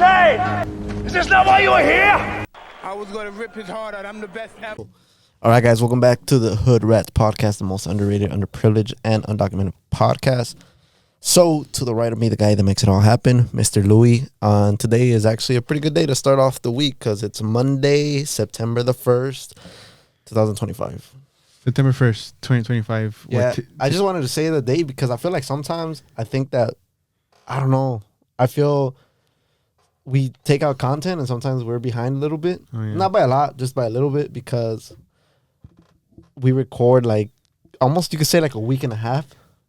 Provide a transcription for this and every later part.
Hey! Is this not why you were here? I was gonna rip his heart out. I'm the best ever. All right, guys, welcome back to the Hood Rats podcast, the most underrated, underprivileged, and undocumented podcast. So, to the right of me, the guy that makes it all happen, Mr. Louis. Today is actually a pretty good day to start off the week because it's Monday, September the 1st, 2025. September 1st, 2025. Yeah, I just wanted to say the date because I feel like sometimes I think that, I don't know, I feel we take out content and sometimes we're behind a little bit. Oh, yeah. Not by a lot, just by a little bit because we record like almost, you could say like a week and a half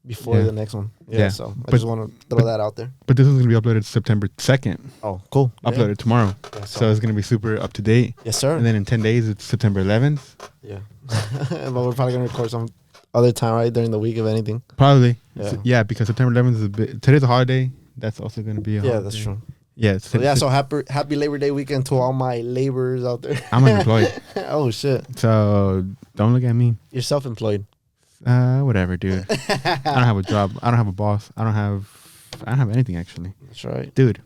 before the next one. Yeah, so I just want to throw that out there. But this is going to be uploaded September 2nd. Oh, cool. Uploaded tomorrow. Yeah, so it's going to be super up to date. Yes, sir. And then in 10 days, it's September 11th. Yeah. But we're probably going to record some other time, right? During the week, if anything. Probably. Yeah. Yeah, because September 11th is today's a holiday. That's also going to be a holiday. Yeah, that's true. Yeah. So happy Labor Day weekend to all my laborers out there. I'm unemployed. Oh, shit. So don't look at me. You're self-employed. Whatever, dude. I don't have a job. I don't have a boss. I don't have anything, actually. That's right. Dude,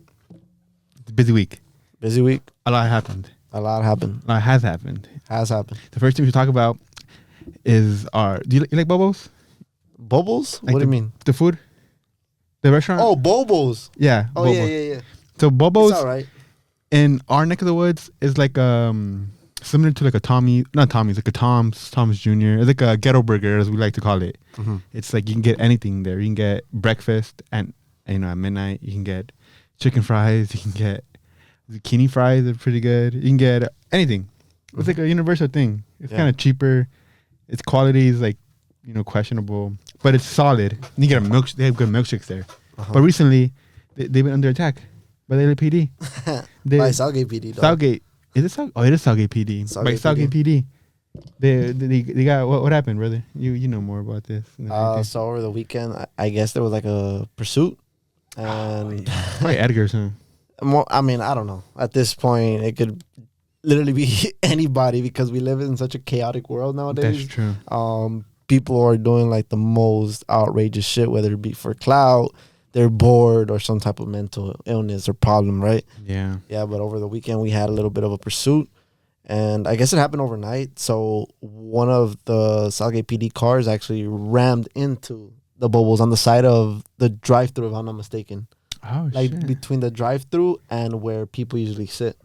it's a busy week. Busy week. A lot happened. A lot happened. A lot has happened. Has happened. The first thing we should talk about is do you like Bobos? Bobos? Like What do you mean? The food? The restaurant? Oh, Bobos. Yeah. Oh, Bobos. yeah. So Bobos It's all right. in our neck of the woods is like similar to like a like a Tom's Jr. It's like a ghetto burger, as we like to call it. Mm-hmm. It's like you can get anything there. You can get breakfast at midnight. You can get chicken fries. You can get zucchini fries. They're pretty good. You can get anything. It's like a universal thing. It's kind of cheaper. Its quality is like, questionable, but it's solid. You get They have good milkshakes there. Uh-huh. But recently, they've been under attack by the LAPD. By Southgate PD, dog. Southgate. Is it Southgate? Oh, it is Southgate PD. Southgate PD. They got what happened, brother? You know more about this. So over the weekend, I guess there was like a pursuit, and probably Edgar's, huh? I mean, I don't know. At this point, it could literally be anybody because we live in such a chaotic world nowadays. That's true. People are doing like the most outrageous shit, whether it be for clout, they're bored, or some type of mental illness or problem, right? Yeah. Yeah, but over the weekend, we had a little bit of a pursuit, and I guess it happened overnight. So one of the Southgate PD cars actually rammed into the Bobos on the side of the drive-thru, if I'm not mistaken. Oh, like shit. between the drive-thru and where people usually sit.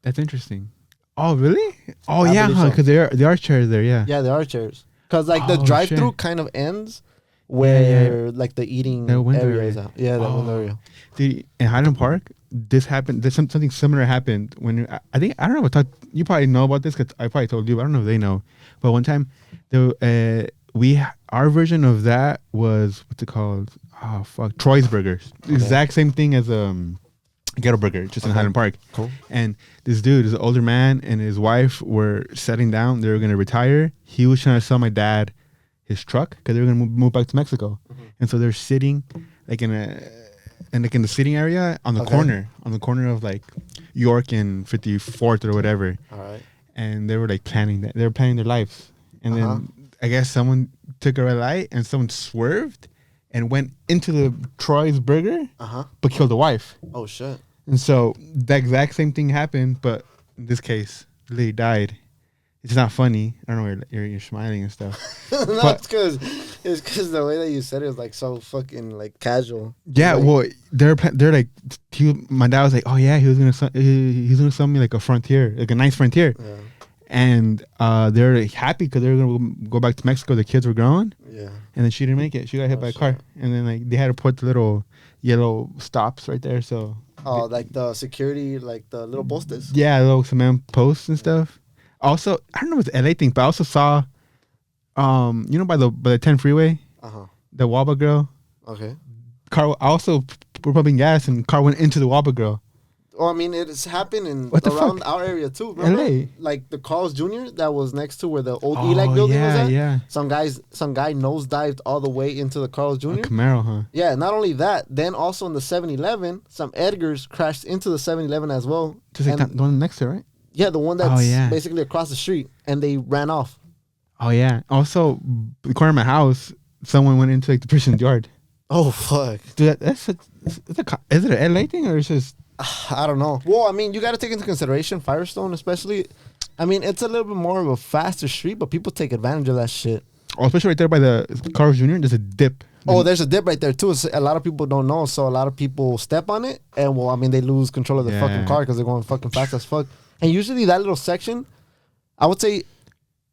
That's interesting. Oh, really? Oh, I yeah, believe so. because there are chairs there, yeah. Yeah, there are chairs. Because like the Oh, drive-through shit. kind of ends where like the eating The window area area. is out. Yeah, that window area. Dude, in Highland Park, this happened. Something similar happened when I don't know what you probably know about this because I probably told you. But I don't know if they know. But one time, our version of that was what's it called? Oh fuck, Troy's Burgers. Okay. Exact same thing as Ghetto Burger, just in Highland Park. Cool. And this dude is an older man, and his wife were settling down. They were gonna retire. He was trying to sell my dad his truck because they were gonna move back to Mexico, and so they're sitting like in the sitting area on the corner of like York and 54th or whatever. All right. And they were like planning that. They were planning their lives, and then I guess someone took a red light and someone swerved and went into the Troy's Burger, but killed the wife. Oh shit. And so the exact same thing happened, but in this case, the lady died. It's not funny. I don't know why you're smiling and stuff. No, it's because the way that you said it was like so fucking like casual. Yeah, like, well, they're like, my dad was like, oh yeah, he's gonna sell me like a Frontier, like a nice Frontier, and they're like, happy because they're gonna go back to Mexico. The kids were growing, and then she didn't make it. She got hit by a car, and then like they had to put the little yellow stops right there. So like the security, like the little postes. Yeah, little cement posts and stuff. Also, I don't know if it's LA thing, but I also saw, by the 10 freeway, the Waba girl. Okay. Car also were pumping gas, and car went into the Waba girl. Oh, I mean, it's happened around our area too. Remember? LA. Like the Carl's Jr. that was next to where the old ELAC building was at. Yeah. Some guy nosedived all the way into the Carl's Jr. A Camaro, huh? Yeah, not only that, then also in the 7-Eleven, some Edgars crashed into the 7-Eleven as well. Just like the one next to it, right? Yeah, the one that's basically across the street, and they ran off. Oh yeah. Also, the corner of my house, someone went into like the person's yard. Oh fuck! Dude, is it an LA thing or it's just I don't know. Well, I mean, you got to take into consideration Firestone, especially. I mean, it's a little bit more of a faster street, but people take advantage of that shit. Oh, especially right there by the Carl's Jr. There's a dip. Oh, there's a dip right there too. A lot of people don't know, so a lot of people step on it, and well, I mean, they lose control of the fucking car because they're going fucking fast as fuck. And usually, that little section, I would say,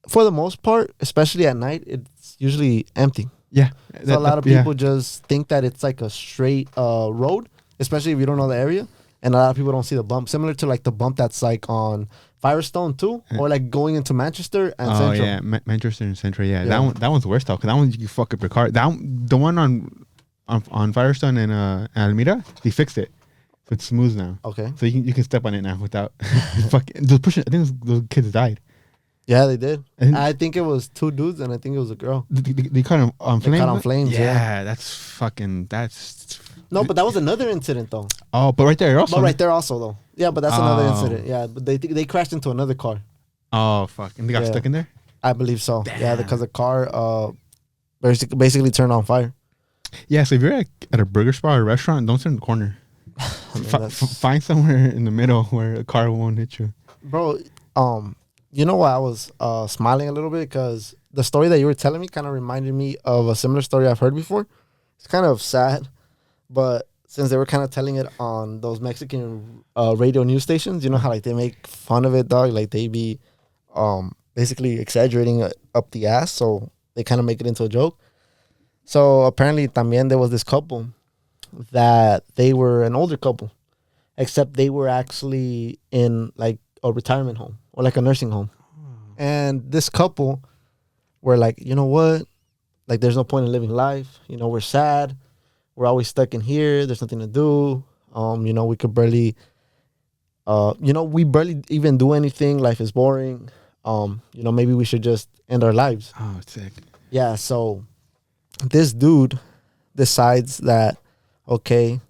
for the most part, especially at night, it's usually empty. Yeah. So a lot of people just think that it's like a straight road, especially if you don't know the area. And a lot of people don't see the bump, similar to like the bump that's like on Firestone too, or like going into Manchester and Central. Oh yeah, Manchester and Central. Yeah, that one's worse though, because that one you can fuck up your car. The one on Firestone and Alameda, they fixed it, so it's smooth now. Okay. So you can step on it now without fucking. Those pushing. I think those kids died. Yeah, they did. I think it was 2 dudes, and I think it was a girl. They caught on flames. They caught on flames. Yeah, that's. No, but that was another incident though. Oh, but right there also. But right there also though. Yeah, but that's another incident. Yeah, but they crashed into another car. Oh fuck! And they got stuck in there. I believe so. Damn. Yeah, because the car basically turned on fire. Yeah, so if you're at a burger spot or a restaurant, don't sit in the corner. Find somewhere in the middle where a car won't hit you. Bro, you know why I was smiling a little bit? Because the story that you were telling me kind of reminded me of a similar story I've heard before. It's kind of sad, but since they were kind of telling it on those Mexican radio news stations, you know how like they make fun of it, dog? Like they be basically exaggerating up the ass, so they kind of make it into a joke. So apparently también there was this couple that they were an older couple, except they were actually in like a retirement home or like a nursing home. And this couple were like, you know what? Like there's no point in living life. You know, we're sad. We're always stuck in here. There's nothing to do. You know, we could barely, we barely even do anything. Life is boring. You know, maybe we should just end our lives. Oh, sick. Yeah. So this dude decides that, okay,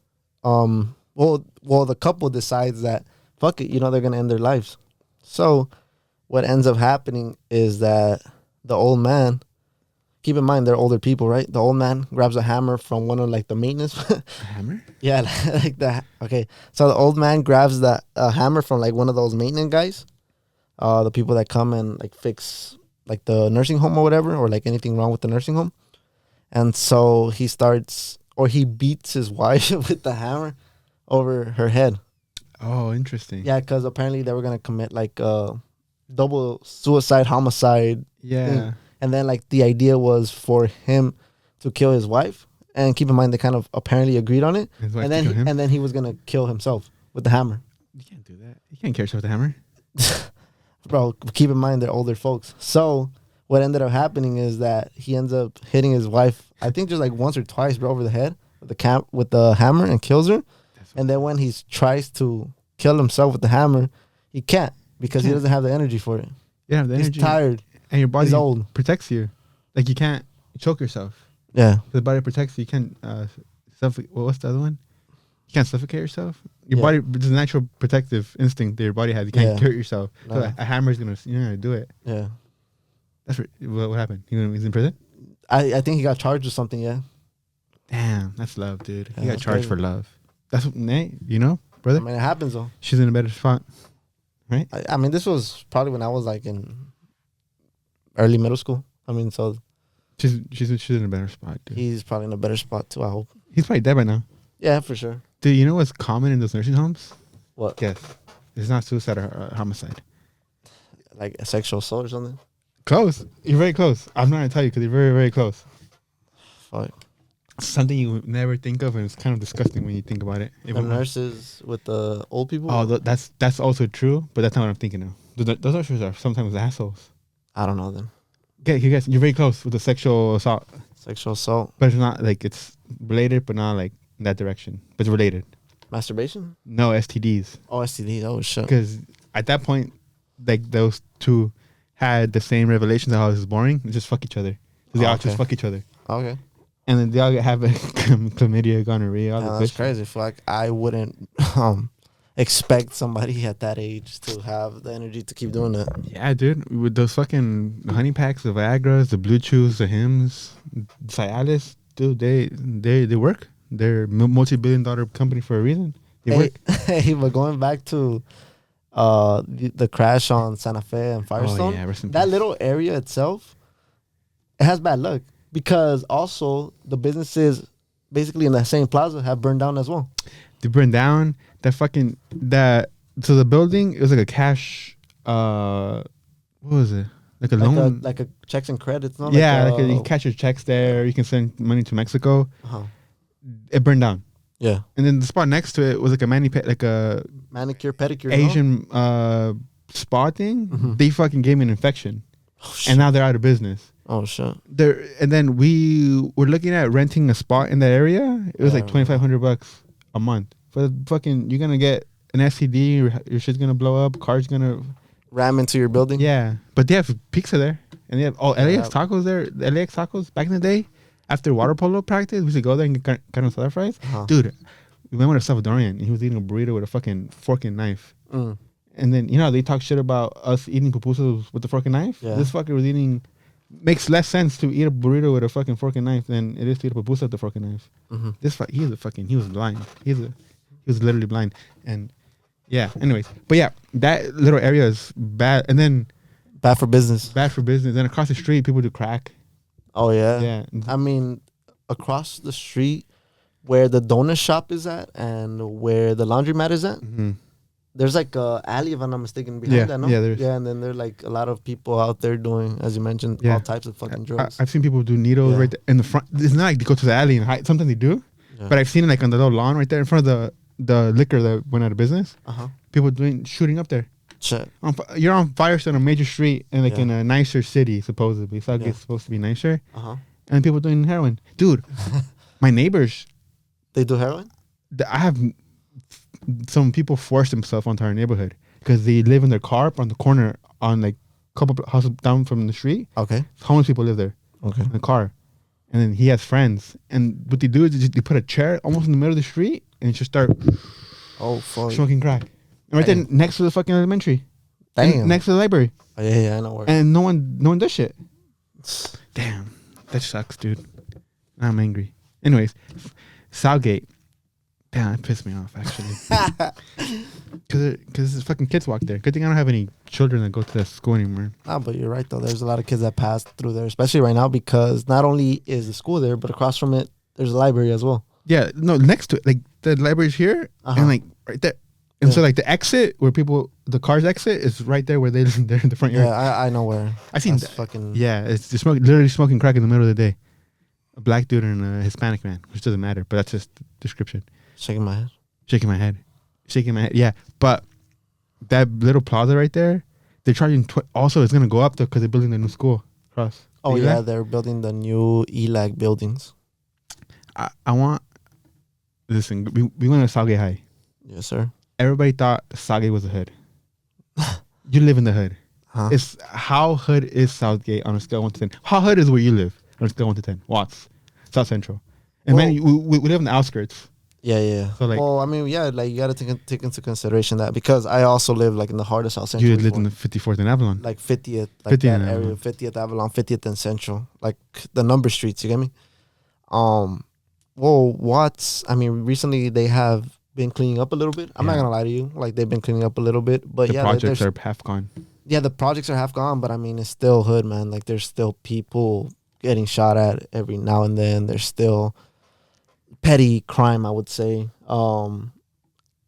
well, the couple decides that, fuck it, you know, they're going to end their lives. So what ends up happening is that the old man, keep in mind, they're older people, right? The old man grabs a hammer from one of like the maintenance. A hammer? Yeah, like that. Okay. So the old man grabs that hammer from like one of those maintenance guys. The people that come and like fix like the nursing home or whatever, or like anything wrong with the nursing home. And so he beats his wife with the hammer over her head. Oh, interesting. Yeah, because apparently they were going to commit like double suicide, homicide. Yeah. Thing. And then like the idea was for him to kill his wife. And keep in mind, they kind of apparently agreed on it. And then he was going to kill himself with the hammer. You can't do that. You can't kill yourself with a hammer. Bro, keep in mind, they're older folks. So what ended up happening is that he ends up hitting his wife, I think just like once or twice, bro, over the head with the hammer and kills her. And then when he tries to kill himself with the hammer, he can't because he doesn't have the energy for it. Yeah, the energy. He's tired. And your body old. Protects you. Like you can't choke yourself. Yeah. The body protects you. You can't what's the other one? You can't suffocate yourself. Your body, it's a natural protective instinct that your body has. You can't hurt yourself. No. So a hammer is you're gonna do it. Yeah. That's what happened. He's in prison? I think he got charged with something, yeah. Damn, that's love, dude. Yeah, he got charged for love. That's what, Nate, you know, brother? I mean, it happens, though. She's in a better spot, right? I mean, this was probably when I was, like, in early middle school. I mean, so... She's in a better spot, dude. He's probably in a better spot, too, I hope. He's probably dead by now. Yeah, for sure. Dude, you know what's common in those nursing homes? What? Guess. It's not suicide or homicide. Like a sexual assault or something? Close. You're very close. I'm not going to tell you because you're very, very close. Fuck. Something you would never think of, and it's kind of disgusting when you think about it. The nurses with the old people? Oh, that's also true, but that's not what I'm thinking of. Those nurses are sometimes assholes. I don't know then. Okay, you guys, you're very close with the sexual assault. Sexual assault? But it's not like it's related, but not like in that direction. But it's related. Masturbation? No, STDs. Oh, STDs. Oh, shit. Because at that point, like those two had the same revelations of how this is boring. They just fuck each other. They all just fuck each other. Okay. And then they all have a chlamydia, gonorrhea. All that's crazy. Like I wouldn't expect somebody at that age to have the energy to keep doing that. Yeah, dude. With those fucking honey packs, the Viagra's, the Blue Chews, the Hims, Cialis, dude, they work. They're multi-billion-dollar company for a reason. They work. Hey, but going back to the crash on Santa Fe and Firestone, rest in that peace. little area itself, it has bad luck because also the businesses basically in that same plaza have burned down as well. They burned down that. So the building, it was like a cash. What was it? Like a loan. Like a checks and credits, no? Yeah, like you can cash your checks there. You can send money to Mexico. Uh-huh. It burned down, Yeah, and then the spot next to it was like a like a manicure, pedicure, Asian spa thing. Mhm. They fucking gave me an infection, Oh, shit. and now they're out of business. Oh shit. There, and then we were looking at renting a spot in that area. It was Yeah, like $2,500 a month for the fucking. You're gonna get an STD. Your shit's gonna blow up. Car's gonna. Ram into your building. Yeah, but they have pizza there, and they have LAX Yeah. tacos there. The LAX tacos back in the day, after water polo practice, we used to go there and get carne asada fries. Uh-huh. Dude, we went with a Salvadorian, and he was eating a burrito with a fucking fork and knife. Mm. And then they talk shit about us eating pupusas with the fork and knife. Yeah. This fucker was eating. Makes less sense to eat a burrito with a fucking fork and knife than it is to eat a pupusa with the fork and knife. Mhm. He was blind. He was literally blind. And yeah, anyways. But yeah, that little area is bad. And then Bad for business. bad for business. Then across the street, people do crack. Oh yeah. Yeah. I mean, across the street where the donut shop is at and where the laundromat is at, Mm-hmm. there's like a alley, if I'm not mistaken, behind Yeah, that, no? yeah, there is. Yeah, and then there are like a lot of people out there doing, as you mentioned, Yeah. all types of fucking drugs. I've seen people do needles Yeah. right there in the front. It's not like they go to the alley and hide. Sometimes they do. Yeah. But I've seen it like on the little lawn right there in front of the liquor that went out of business. Uh-huh. People shooting up there. Shit. You're on Firestone, a major street, and like Yeah. in a nicer city, supposedly. Southgate's Yeah. supposed to be nicer. Uh-huh. And people doing heroin. Dude, my neighbors, They do heroin? I have some people force themselves onto our neighborhood because they live in their car on the corner on like a couple houses down from the street. Okay. Homeless people live there Okay. in the car. And then he has friends. And what they do is they put a chair almost in the middle of the street and just start Oh, fuck. smoking crack. And right there next to the fucking elementary. And Damn. next to the library. Oh, yeah, I know where. And no one does shit. Damn. That sucks, dude. I'm angry. Anyways, Southgate. Damn, that pissed me off, actually. Because it's fucking kids walk there. Good thing I don't have any children that go to that school anymore. Ah, but you're right, though. There's a lot of kids that pass through there, especially right now, because not only is the school there, but across from it, there's a library as well. Yeah, no, next to it. Like, the library's here Uh-huh. and, like, right there. And Yeah. so, like, the exit where the cars exit is right there where they're in the front yard. Yeah, I know where. I seen That's that. fucking. Yeah, it's just literally smoking crack in the middle of the day. A black dude and a Hispanic man, which doesn't matter, but that's just the description. Shaking my head. Shaking my head. Yeah, but that little plaza right there, they're charging. Also, it's gonna go up though because they're building the new school across. Oh, See yeah, that? they're building the new ELAG buildings. I want. Listen, we went to Southgate High. Yes, sir. Everybody thought Southgate was the hood. You live in the hood. Huh? It's how hood is Southgate on a scale of 1 to 10. How hood is where you live on a scale of 1 to 10? Watts, South Central, and Well- man, we live in the outskirts. Yeah. So, like- well, I mean, yeah, like you got to take into consideration that because I also live like in the heart of South Central. You lived before. in the 54th and Avalon. Like 50th, like 50th that and area, Avalon. 50th Avalon, 50th and Central, like the number streets. You get me? Well, I mean, recently they have been cleaning up a little bit. I'm not Yeah. gonna lie to you, like they've been cleaning up a little bit, but The yeah, projects there's- are half gone. yeah, the projects are half gone, but I mean, it's still hood, man. Like there's still people getting shot at every now and then. There's still petty crime, I would say.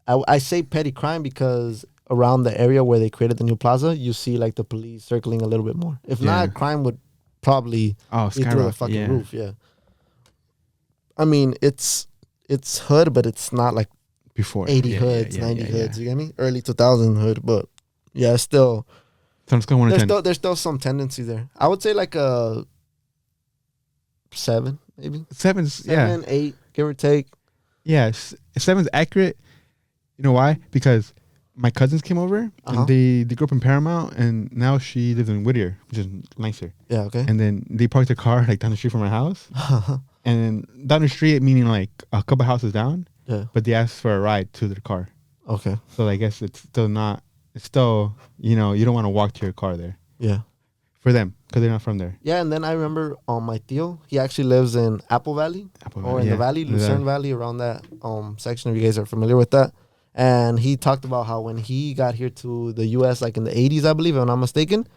I say petty crime because around the area where they created the new plaza, you see like the police circling a little bit more. If Yeah. not, crime would probably Oh, be through the skyrocket. fucking Yeah. roof. Yeah. I mean, it's hood, but it's not like Before 80 Yeah, hoods, yeah, 90 yeah, hoods. yeah. You get me? Early 2000 hood, but yeah, it's still. So let's go 1 to 10. There's still some tendency there. I would say like a 7, maybe Seven's yeah. 7, 8, give or take. Yeah, seven's accurate. You know why? Because my cousins came over Uh-huh. and they grew up in Paramount and now she lives in Whittier, which is nicer. Yeah, okay. And then they parked their car like down the street from my house. And then down the street, meaning like a couple houses down, Yeah. but they asked for a ride to their car. Okay. So I guess it's still, you don't want to walk to your car there Yeah. for them because they're not from there. Yeah, and then I remember my tío, he actually lives in Apple Valley Apple or in yeah. the Valley, Lucerne Valley, around that section. If you guys are familiar with that, And he talked about how when he got here to the U.S., like in the 80s, I believe, if I'm not mistaken,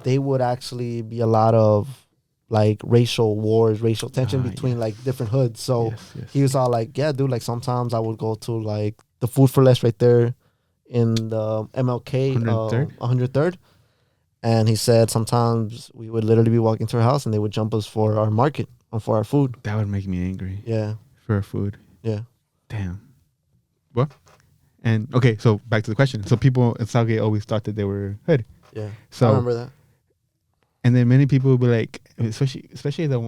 they would actually be a lot of like racial wars, racial tension between like different hoods. So he was all like, yeah, dude, like sometimes I would go to like the Food for Less right there in the MLK 103rd. And he said sometimes we would literally be walking to our house and they would jump us for our market or for our food. That would make me angry. Yeah. For our food. Yeah. Damn. What? And okay, so back to the question. So people in Southgate always thought that they were hood. Yeah. So I remember that. And then many people would be like, especially the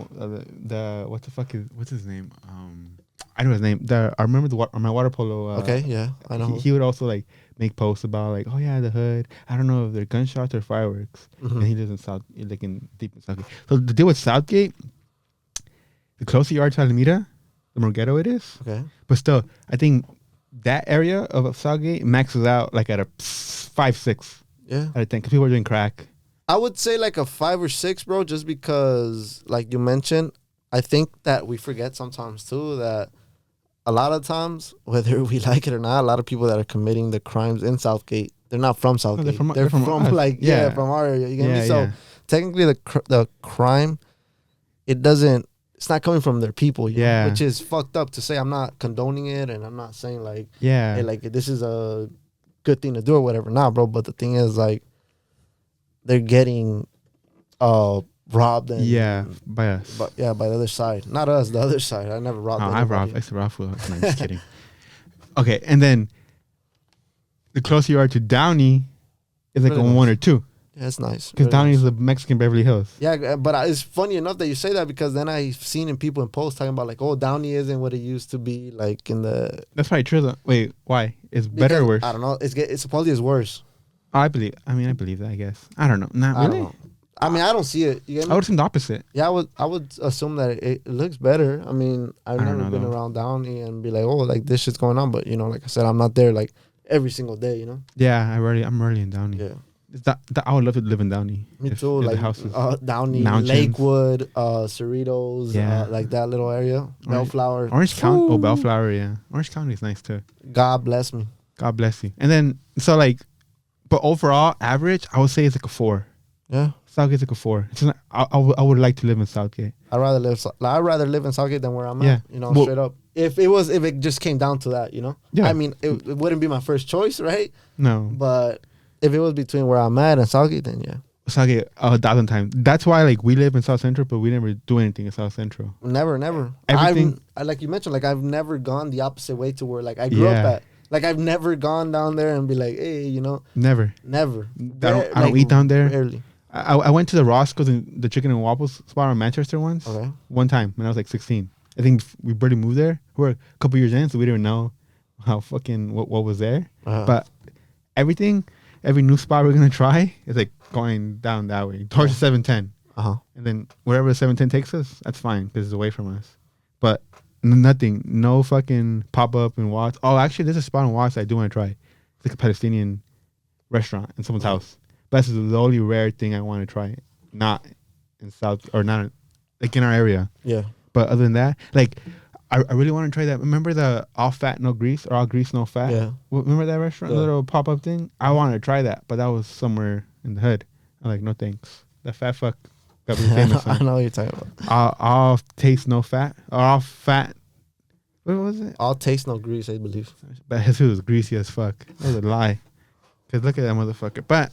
what's his name? I know his name. I remember my water polo. Okay, yeah, I know. He would also like make posts about like, oh yeah, the hood. I don't know if they're gunshots or fireworks. Mm-hmm. And he lives in deep in Southgate. So the deal with Southgate, the closer you are to Alameda, the more ghetto it is. Okay. But still, I think that area of Southgate maxes out like at a 5-6. Yeah. I think because people are doing crack. I would say like a 5 or 6, bro, just because, like you mentioned, I think that we forget sometimes too that a lot of times, whether we like it or not, a lot of people that are committing the crimes in Southgate, they're not from Southgate. They're from like from our area. You get me? So technically, the crime, it's not coming from their people. You know? Which is fucked up to say. I'm not condoning it, and I'm not saying like hey, like this is a good thing to do or whatever. Nah, bro. But the thing is like, they're getting robbed and by us. But by the other side. Not us, the other side. I never robbed anybody. I used to rob food. I'm just kidding. Okay, and then the closer you are to Downey is like really a 1 or 2. Yeah, it's nice. Because Downey is the Mexican Beverly Hills. Yeah, but it's funny enough that you say that because then I've seen in people in posts talking about like, oh, Downey isn't what it used to be like in the... That's probably true though. Wait, why? It's better or worse? I don't know. It's supposedly worse. I believe that, I guess. I don't know. Not really. I don't know. I mean, I don't see it. You get me? I would assume the opposite. Yeah, I would assume that it looks better. I mean, I've never been around Downey and be like, oh, like this shit's going on. But, you know, like I said, I'm not there like every single day, you know? Yeah, I'm really in Downey. Yeah. I would love to live in Downey. Me too. Like Downey, mountains. Lakewood, Cerritos, like that little area. Bellflower. Orange County. Oh, Bellflower, yeah. Orange County is nice too. God bless me. God bless you. And then, so like, but overall, average, I would say it's like a 4. Yeah. Southgate's like a 4. It's not, I would like to live in Southgate. I'd rather live in Southgate than where I'm at. You know, straight up. If it just came down to that, you know. Yeah. I mean, it wouldn't be my first choice, right? No. But if it was between where I'm at and Southgate, then yeah. Southgate 1,000 times. That's why like we live in South Central, but we never do anything in South Central. Never. Everything. Like you mentioned, like I've never gone the opposite way to where like I grew up at. Like I've never gone down there and be like, hey, you know. Never. I don't eat down there. Rarely. I went to the Roscoe's and the chicken and waffles spot in Manchester once. Okay. One time when I was like 16. I think we barely moved there. We're a couple years in, so we didn't know how fucking what was there. But every new spot we're gonna try is like going down that way towards the 710. And then wherever the 710 takes us, that's fine because it's away from us. But nothing, no fucking pop up and Watts. Oh, actually, there's a spot in Watts I do want to try. It's like a Palestinian restaurant in someone's house. But that's the only rare thing I want to try. Not in South or not like in our area. Yeah. But other than that, like I really want to try that. Remember the all fat no grease or all grease no fat? Yeah. Remember that restaurant, the little pop up thing? I wanted to try that, but that was somewhere in the hood. I'm like, no thanks. That fat fuck got me famous. I know what you're talking about. All taste no fat or all fat. What was it? All taste no grease, I believe. But his food was greasy as fuck. That was a lie. Cause look at that motherfucker. But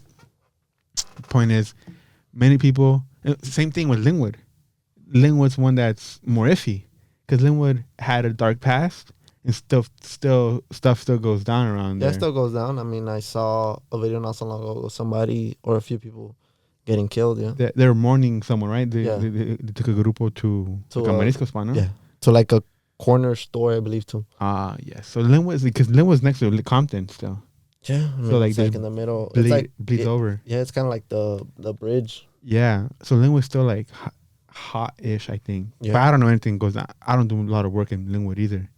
the point is, many people. Same thing with Linwood. Linwood's one that's more iffy. Because Linwood had a dark past, and stuff still goes down around there. Yeah, it still goes down. I mean, I saw a video not so long ago of somebody or a few people getting killed. Yeah, they were mourning someone, right? They took a grupo to a marisco spot, no? Yeah, to like a corner store, I believe, too. Yes. So Linwood, because Linwood's next to Compton still. Yeah, I mean, so like it's like in the middle. It's like bleeds over. Yeah, it's kind of like the bridge. Yeah, so Linwood's still like hot-ish, I think. Yeah. But I don't know anything goes on. I don't do a lot of work in Linwood either.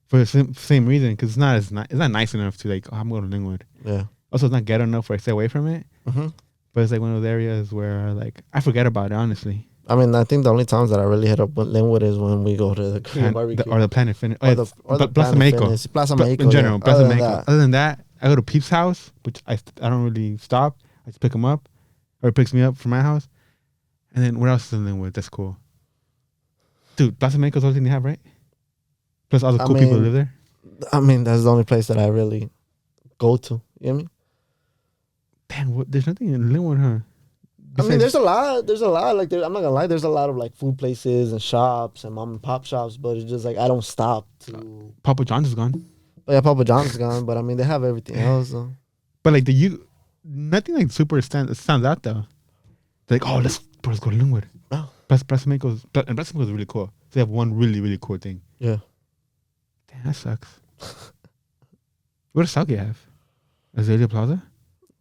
For the same reason, because it's not nice enough to like, I'm going to Linwood. Yeah. Also, it's not ghetto enough where I stay away from it. Mm-hmm. But it's like one of those areas where like I forget about it, honestly. I mean, I think the only times that I really hit up with Linwood is when we go to the Korean barbecue. Or the Planet Fitness. Or the Plaza Planet Mexico. Fitness. Plaza Mexico. In general, yeah. Plaza Other than Mexico. that, Other than that, I go to Peep's house, which I don't really stop. I just pick him up, or he picks me up from my house. And then what else is in Linwood? That's cool. Dude, Plaza Mexico is the only thing they have, right? Plus all the cool people who live there. I mean, that's the only place that I really go to. You know what I mean? Damn, there's nothing in Linwood, huh? I mean, there's a lot. There's a lot. Like, I'm not gonna lie. There's a lot of like food places and shops and mom and pop shops. But it's just like I don't stop to. Papa John's is gone. But yeah, Papa John's is gone. But I mean, they have everything else. So. But like nothing like super stands out though. They're like, oh, let's go to Linwood. Oh. Plaza Mexico's really cool. They have one really, really cool thing. Yeah. Damn, that sucks. What does Southgate have? Azalea Plaza?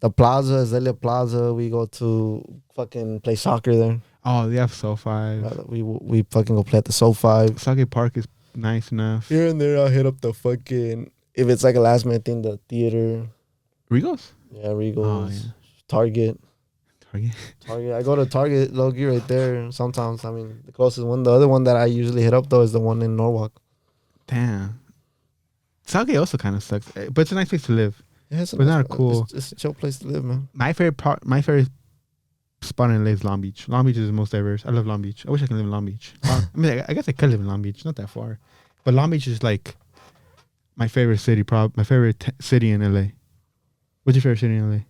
The Plaza, Azalea Plaza. We go to fucking play soccer there. Oh, they have SoFi. We fucking go play at the SoFi. Southgate Park is nice enough. Here and there, I'll hit up the fucking, if it's like a last minute thing, the theater. Regals? Yeah, Regals. Oh, yeah. Target. I go to Target, Loki, right there sometimes. I mean, the closest one. The other one that I usually hit up, though, is the one in Norwalk. Damn. Southgate also kind of sucks, but it's a nice place to live. Yeah, but not cool. It's a chill place to live, man. My favorite spot in LA is Long Beach. Long Beach is the most diverse. I love Long Beach. I wish I could live in Long Beach. I mean, I guess I could live in Long Beach. Not that far. But Long Beach is like my favorite city, my favorite city in LA. What's your favorite city in LA?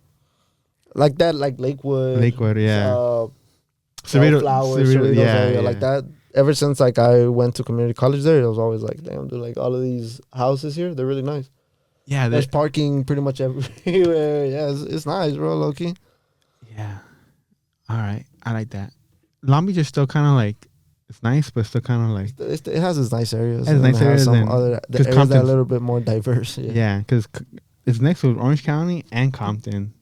Like that, like Lakewood. Lakewood, yeah. Cerritos yeah, area, like that. Ever since like I went to community college there, it was always like, damn, dude, like all of these houses here, they're really nice. Yeah, there's parking pretty much everywhere. Yeah, it's nice, bro, low key. Yeah. All right, I like that. Long Beach is still kind of like, it's nice, but still kind of like it has its nice areas. It has nice areas. Some other areas that are a little bit more diverse. Yeah, because it's next to Orange County and Compton.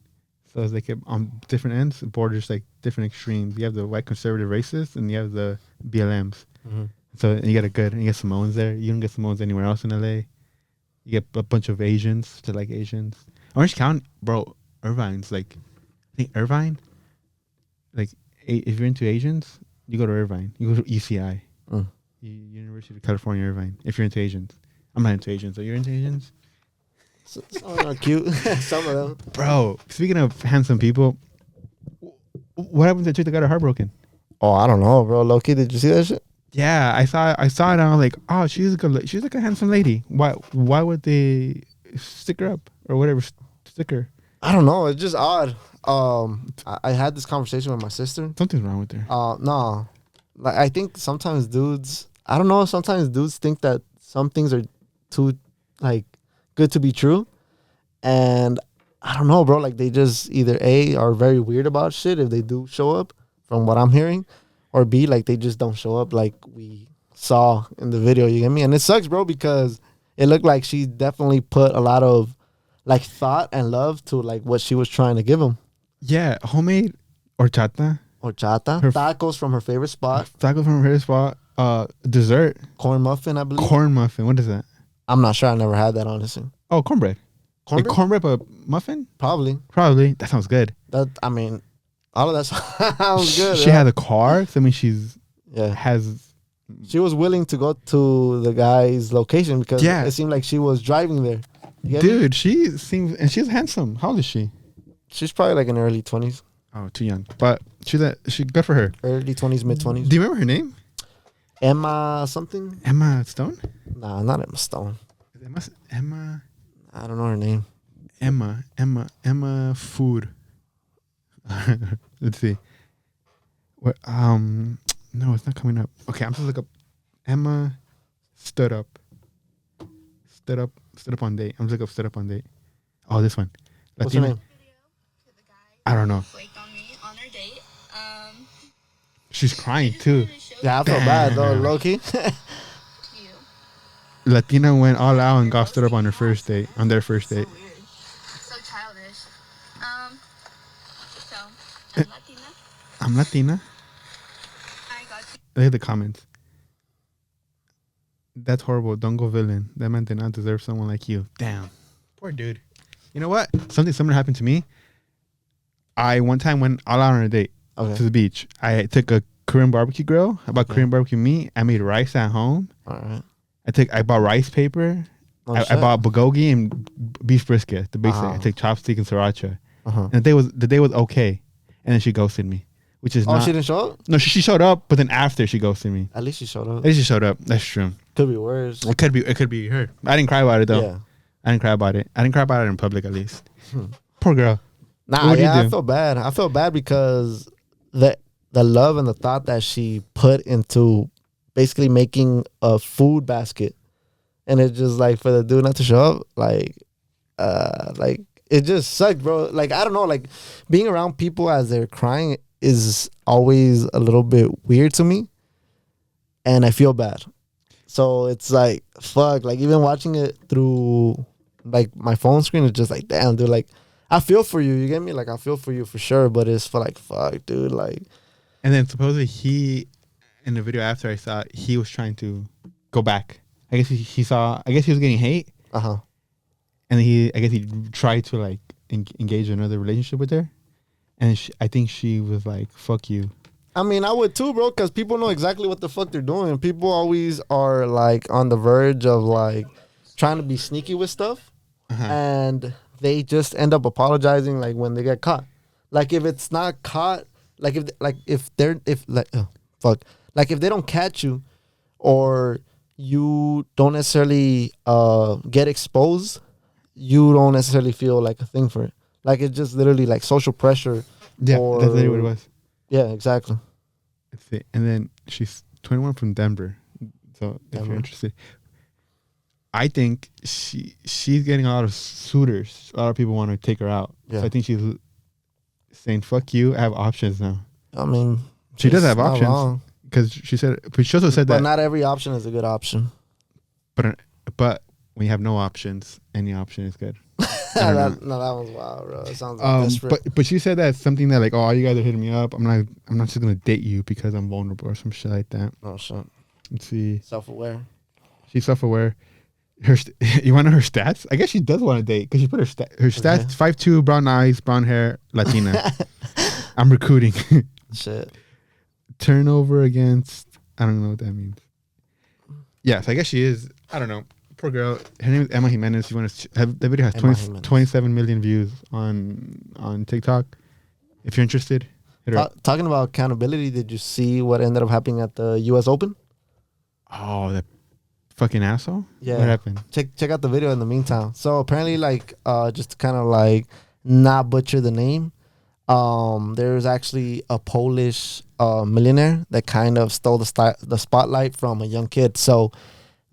So it's like on different ends, borders like different extremes. You have the white conservative racists and you have the BLMs. Mm-hmm. So you get Samoans there. You don't get Samoans anywhere else in LA. You get a bunch of Asians to like Asians. Orange County, bro, Irvine's like, I think Irvine, like if you're into Asians, you go to Irvine. You go to UCI, University of California, Irvine. If you're into Asians. I'm not into Asians. So you're into Asians? Some are cute. Some of them. Bro, speaking of handsome people, what happened to the chick that got her heart broken? Oh, I don't know, bro. Low-key, did you see that shit? Yeah, I saw it and I was like, oh, she's like a handsome lady. Why would they stick her up or whatever, stick her? I don't know. It's just odd. I had this conversation with my sister. Something's wrong with her. No. Like, I think sometimes dudes, I don't know, sometimes dudes think that some things are too, like, good to be true. And I don't know, bro. Like, they just either A, are very weird about shit if they do show up, from what I'm hearing, or B, like, they just don't show up like we saw in the video, you get me? And it sucks, bro, because it looked like she definitely put a lot of, like, thought and love to, like, what she was trying to give him. Yeah, homemade horchata. Tacos from her favorite spot. Dessert. Corn muffin, I believe. Corn muffin. What is that? I'm not sure. I never had that, honestly. Oh, cornbread. Like cornbread, but muffin? Probably. That sounds good. I mean, all of that sounds good. She had a car. So, I mean, she was willing to go to the guy's location because it seemed like she was driving there. Dude, she seems, and she's handsome. How old is she? She's probably like in her early 20s. Oh, too young. But she good for her. Early 20s, mid 20s. Do you remember her name? Emma something? Emma Stone? Nah, not Emma Stone. Emma. I don't know her name. Emma Food. Let's see. What? No, it's not coming up. Okay, I'm supposed to look up. Emma stood up on date. I'm looking up stood up on date. Oh, this one. What's her name? I don't know. Flaked on me on our date. She's crying too. Yeah, I felt bad though, low-key. Latina went all out and got stood up on their first date. So weird. So childish. So I'm Latina. I'm Latina. I got you. Look at the comments. That's horrible. Don't go villain. That man did not deserve someone like you. Damn. Poor dude. You know what? Something similar happened to me. I one time went all out on a date to the beach. I took a Korean barbecue grill. I bought Korean barbecue meat. I made rice at home. All right. I bought rice paper. Oh, I shit. bought bulgogi and beef brisket, the basic. Uh-huh. I take chopstick and sriracha. Uh-huh. And the day was okay, and then she ghosted me, which is Oh, not. she didn't show up? No, she showed up, but then after she ghosted me. At least she showed At up. least she showed up. That's true. Could be worse. It could be her. I didn't cry about it though. Yeah. I didn't cry about it. I didn't cry about it in public at least. Poor girl. Nah, What do you yeah, do? I feel bad. I feel bad because the love and the thought that she put into basically making a food basket, and it's just like for the dude not to show up, like it just sucked, bro. Like I don't know, like being around people as they're crying is always a little bit weird to me, and I feel bad. So it's like fuck. Like even watching it through like my phone screen, it's just like damn, dude. Like I feel for you. You get me? Like I feel for you for sure. But it's for like fuck, dude. Like And then supposedly he, in the video after I saw it, he was trying to go back. I guess he saw. I guess he was getting hate, uh-huh. and I guess he tried to like engage in another relationship with her, and I think she was like, "Fuck you." I mean, I would too, bro, because people know exactly what the fuck they're doing. People always are like on the verge of like trying to be sneaky with stuff, and they just end up apologizing like when they get caught. Like if it's not caught, like if they don't catch you, or you don't necessarily get exposed, you don't necessarily feel like a thing for it. Like it's just literally like social pressure. Yeah, or, that's literally what it was. Yeah, exactly. Let's see. And then she's 21 from Denver. So if Denver. you're interested, I think she's getting a lot of suitors. A lot of people want to take her out. Yeah. So I think she's saying, "Fuck you. I have options now." I mean, She does it's have not options wrong. because she said. But she also said But that. not every option is a good option. But when you have no options, any option is good. I don't know. that one's wild, bro. It sounds like desperate. But she said that something that like, oh, you guys are hitting me up. I'm not just gonna date you because I'm vulnerable or some shit like that. Oh shit. Let's see. Self-aware. She's self-aware. You want to know her stats? I guess she does want to date because she put her stats: 5'2", brown eyes, brown hair, Latina. I'm recruiting. Shit. Turnover against. I don't know what that means. Yes, I guess she is. I don't know. Poor girl. Her name is Emma Jimenez. You want to have the video has Emma 27 million views on TikTok. If you're interested, hit her up. Talking about accountability, did you see what ended up happening at the U.S. Open? Oh, that fucking asshole. Yeah. What happened? Check out the video in the meantime. So apparently, like, just to kind of like not butcher the name, there's actually a Polish millionaire that kind of stole the spotlight from a young kid. So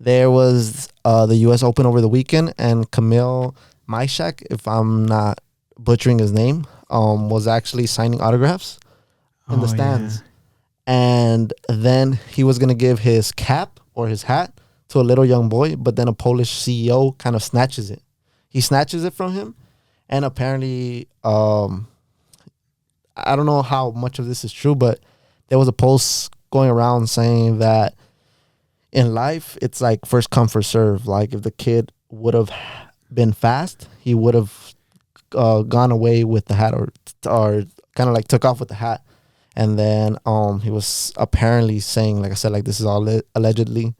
there was the U.S. Open over the weekend, and Kamil Myshak, if I'm not butchering his name, was actually signing autographs in the stands. And then he was going to give his cap or his hat to a little young boy, but then a Polish CEO kind of snatches it. He snatches it from him, and apparently, I don't know how much of this is true, but there was a post going around saying that in life, it's like first come, first serve. Like if the kid would have been fast, he would have gone away with the hat or kind of like took off with the hat. And then he was apparently saying, like I said, like this is all allegedly,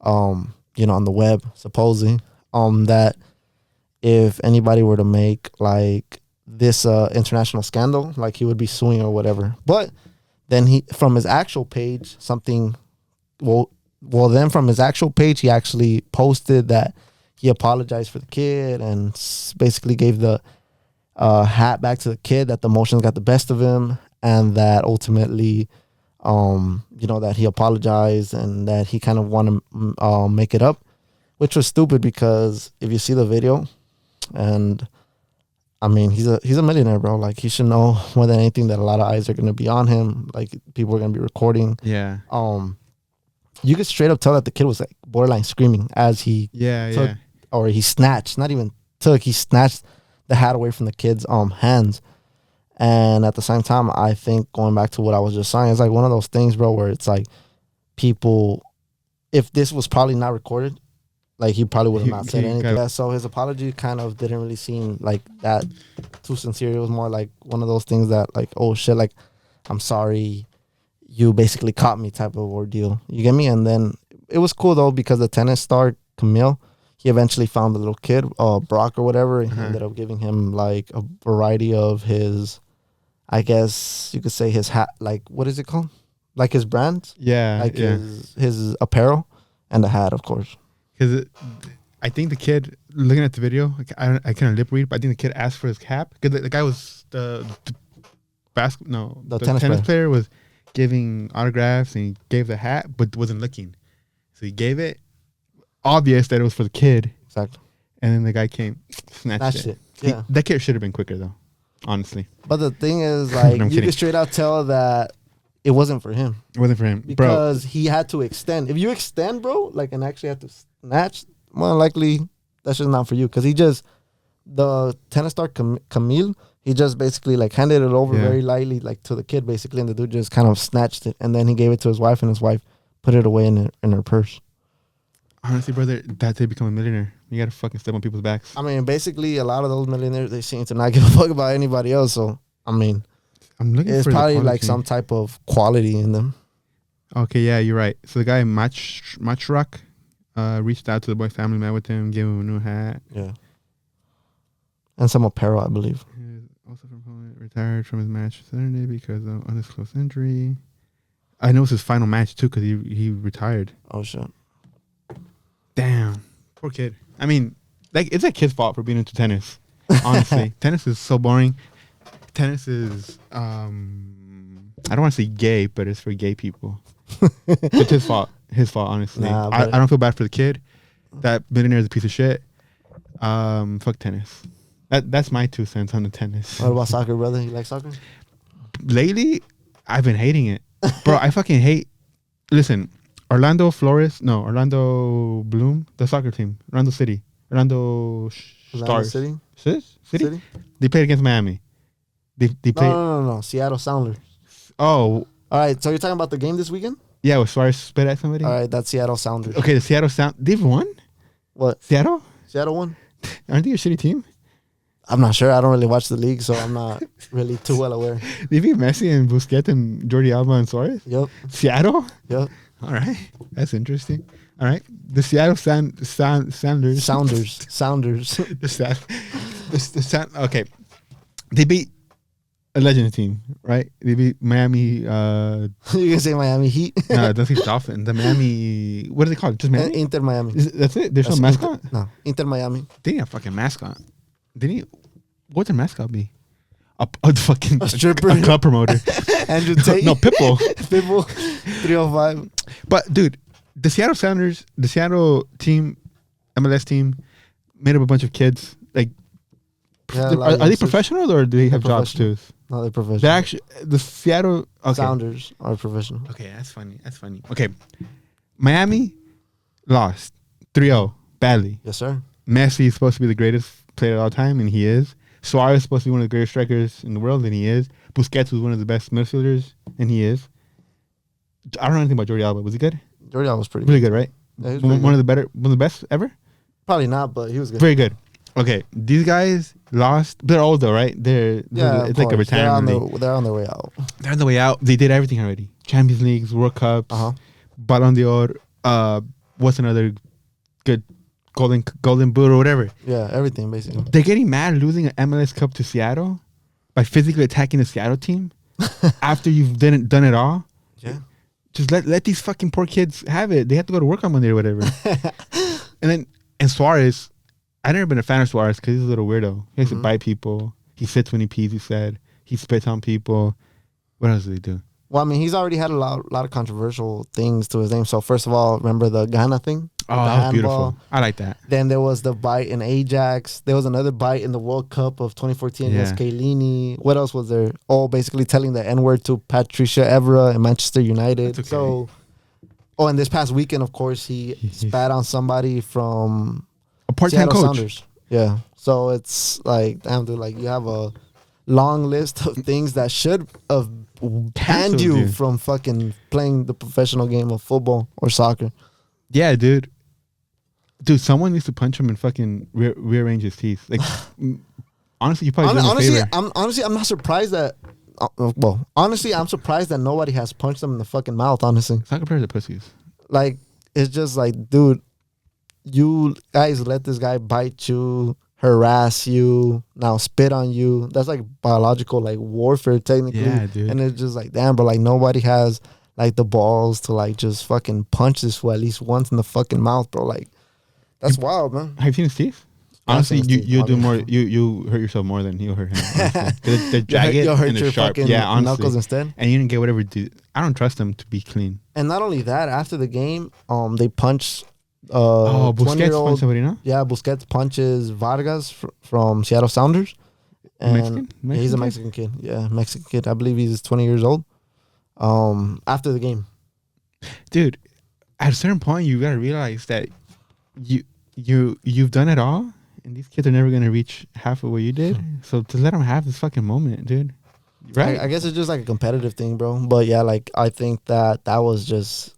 on the web, supposedly, that if anybody were to make like this international scandal, like he would be suing or whatever. But then he, from his actual page, then from his actual page, he actually posted that he apologized for the kid and basically gave the hat back to the kid, that the emotions got the best of him, and that ultimately, that he apologized and that he kind of want to make it up, which was stupid because if you see the video, and I mean, he's a millionaire, bro. Like he should know more than anything that a lot of eyes are going to be on him. Like people are going to be recording. Yeah. You could straight up tell that the kid was like borderline screaming as he took, or he snatched, not even took, he snatched the hat away from the kid's hands. And at the same time, I think going back to what I was just saying, it's like one of those things, bro, where it's like people, if this was probably not recorded, like he probably would have not said anything. Yeah, so his apology kind of didn't really seem like that too sincere. It was more like one of those things that like, oh shit, like I'm sorry you basically caught me type of ordeal. You get me? And then it was cool though because the tennis star Camille, he eventually found the little kid, Brock or whatever, and he ended up giving him like a variety of his, I guess you could say his hat, like what is it called? Like his brand, like his apparel and the hat, of course. Because I think the kid, looking at the video, like, I can't lip read, but I think the kid asked for his cap because the guy was the tennis player was giving autographs and he gave the hat, but wasn't looking, so he gave it. Obvious that it was for the kid. Exactly. And then the guy came, snatched it. Yeah. That kid should have been quicker though, honestly. But the thing is, like, you can straight out tell that it wasn't for him. It wasn't for him, because he had to extend. If you extend, bro, like, and actually have to snatch, more than likely that's just not for you. Because the tennis star Camille, he just basically like handed it over very lightly, like to the kid basically, and the dude just kind of snatched it, and then he gave it to his wife, and his wife put it away in her purse. Honestly, brother, that's how you become a millionaire. You gotta fucking step on people's backs. I mean, basically, a lot of those millionaires, they seem to not give a fuck about anybody else. So, I mean, it's probably like some type of quality in them. Okay, yeah, you're right. So the guy Matchrock reached out to the boy's family, met with him, gave him a new hat. Yeah. And some apparel, I believe. He was also from Poland, retired from his match Saturday because of undisclosed injury. I know it's his final match too because he retired. Oh shit. Damn, poor kid. I mean, like, it's that kid's fault for being into tennis. Honestly, tennis is so boring. Tennis is, I don't want to say gay, but it's for gay people. It's his fault. His fault, honestly. Nah, I don't feel bad for the kid. That millionaire is a piece of shit. Fuck tennis. That's my 2 cents on the tennis. What about soccer, brother? You like soccer? Lately, I've been hating it, bro. I fucking hate. Listen. Orlando Bloom, the soccer team, Orlando Stars. City? City? They played against Miami. They played. No. Seattle Sounders. Oh. All right, so you're talking about the game this weekend? Yeah, was Suarez spit at somebody? All right, that's Seattle Sounders. Okay, the Seattle Sound. They've won? What? Seattle won? Aren't they a shitty team? I'm not sure. I don't really watch the league, so I'm not really too well aware. They beat Messi and Busquets and Jordi Alba and Suarez? Yep. Seattle? Yep. All right. That's interesting. All right. The Seattle Sounders. Okay. They beat a legend team, right? They beat Miami. You can say Miami Heat? No, that's the Dolphins. The Miami. What are they called? Just Miami? Inter Miami. That's it? There's no mascot? No. Inter Miami. They need a fucking mascot. What'd their mascot be? A fucking stripper, a club promoter. Andrew Tate. No, Pitbull. Pitbull 305. But dude, the Seattle Sounders, the Seattle team, MLS team, made up a bunch of kids. Like, are they professional or do they have jobs too? No, they're professional. They're actually the Seattle Sounders are professional. Okay, that's funny. Okay, Miami lost 3-0 badly. Yes, sir. Messi is supposed to be the greatest player of all time, and he is. Suarez is supposed to be one of the greatest strikers in the world, and he is. Busquets was one of the best midfielders, and he is. I don't know anything about Jordi Alba. Was he good? Jordi Alba was pretty really good, right? Yeah, he was one of the best ever? Probably not, but he was good. Very good. Okay, these guys lost. They're old though, right? It's like a retirement league. They're on their way out. They're on the way out. They did everything already. Champions Leagues, World Cups, Ballon d'Or. What's another good golden boot or whatever? Yeah, everything basically. They're getting mad losing an MLS Cup to Seattle by physically attacking the Seattle team after you've done it all. Yeah. Just let these fucking poor kids have it. They have to go to work on Monday or whatever. and Suarez, I've never been a fan of Suarez because he's a little weirdo. He has to bite people. He sits when he pees, he said. He spits on people. What else does he do? Well, I mean, he's already had a lot of controversial things to his name. So first of all, remember the Ghana thing? Oh, that was beautiful. I like that. Then there was the bite in Ajax. There was another bite in the World Cup of 2014 against Chiellini. What else was there? Oh, basically telling the N-word to Patricia Evra in Manchester United. Okay. So, and this past weekend, of course, he spat on somebody from a part-time Seattle coach. Sounders. Yeah. So it's like, damn, dude, like you have a long list of things that should have banned you from fucking playing the professional game of football or soccer. Yeah, dude. Dude, someone needs to punch him and fucking rearrange his teeth. Like, honestly, you probably do him a favor. I'm not surprised that well, honestly, I'm surprised that nobody has punched them in the fucking mouth. Honestly, Soccer players are pussies. like it's just like, dude, you guys let this guy bite you, harass you, now spit on you. That's like biological like warfare technically. Yeah, dude. And it's just like, damn, bro, like nobody has like the balls to like just fucking punch this fool at least once in the fucking mouth, bro. Like that's wild, man. Have you seen his teeth? I've Honestly, seen his teeth, you do more. obviously. You hurt yourself more than he'll hurt him. Honestly. They're jagged You'll hurt and they're your sharp. fucking Yeah, honestly. knuckles instead. And you didn't get whatever. I don't trust them to be clean. And not only that, after the game, they punched Oh, Busquets 20-year-old punched somebody, no? Yeah, Busquets punches Vargas from Seattle Sounders. And Mexican? yeah, he's a Mexican Mexican kid. Yeah, Mexican kid. I believe he's 20 years old. After the game. Dude, at a certain point, you gotta realize that you've done it all, and these kids are never gonna reach half of what you did. So to let them have this fucking moment, dude. Right? I guess it's just like a competitive thing, bro. But yeah, like I think that was just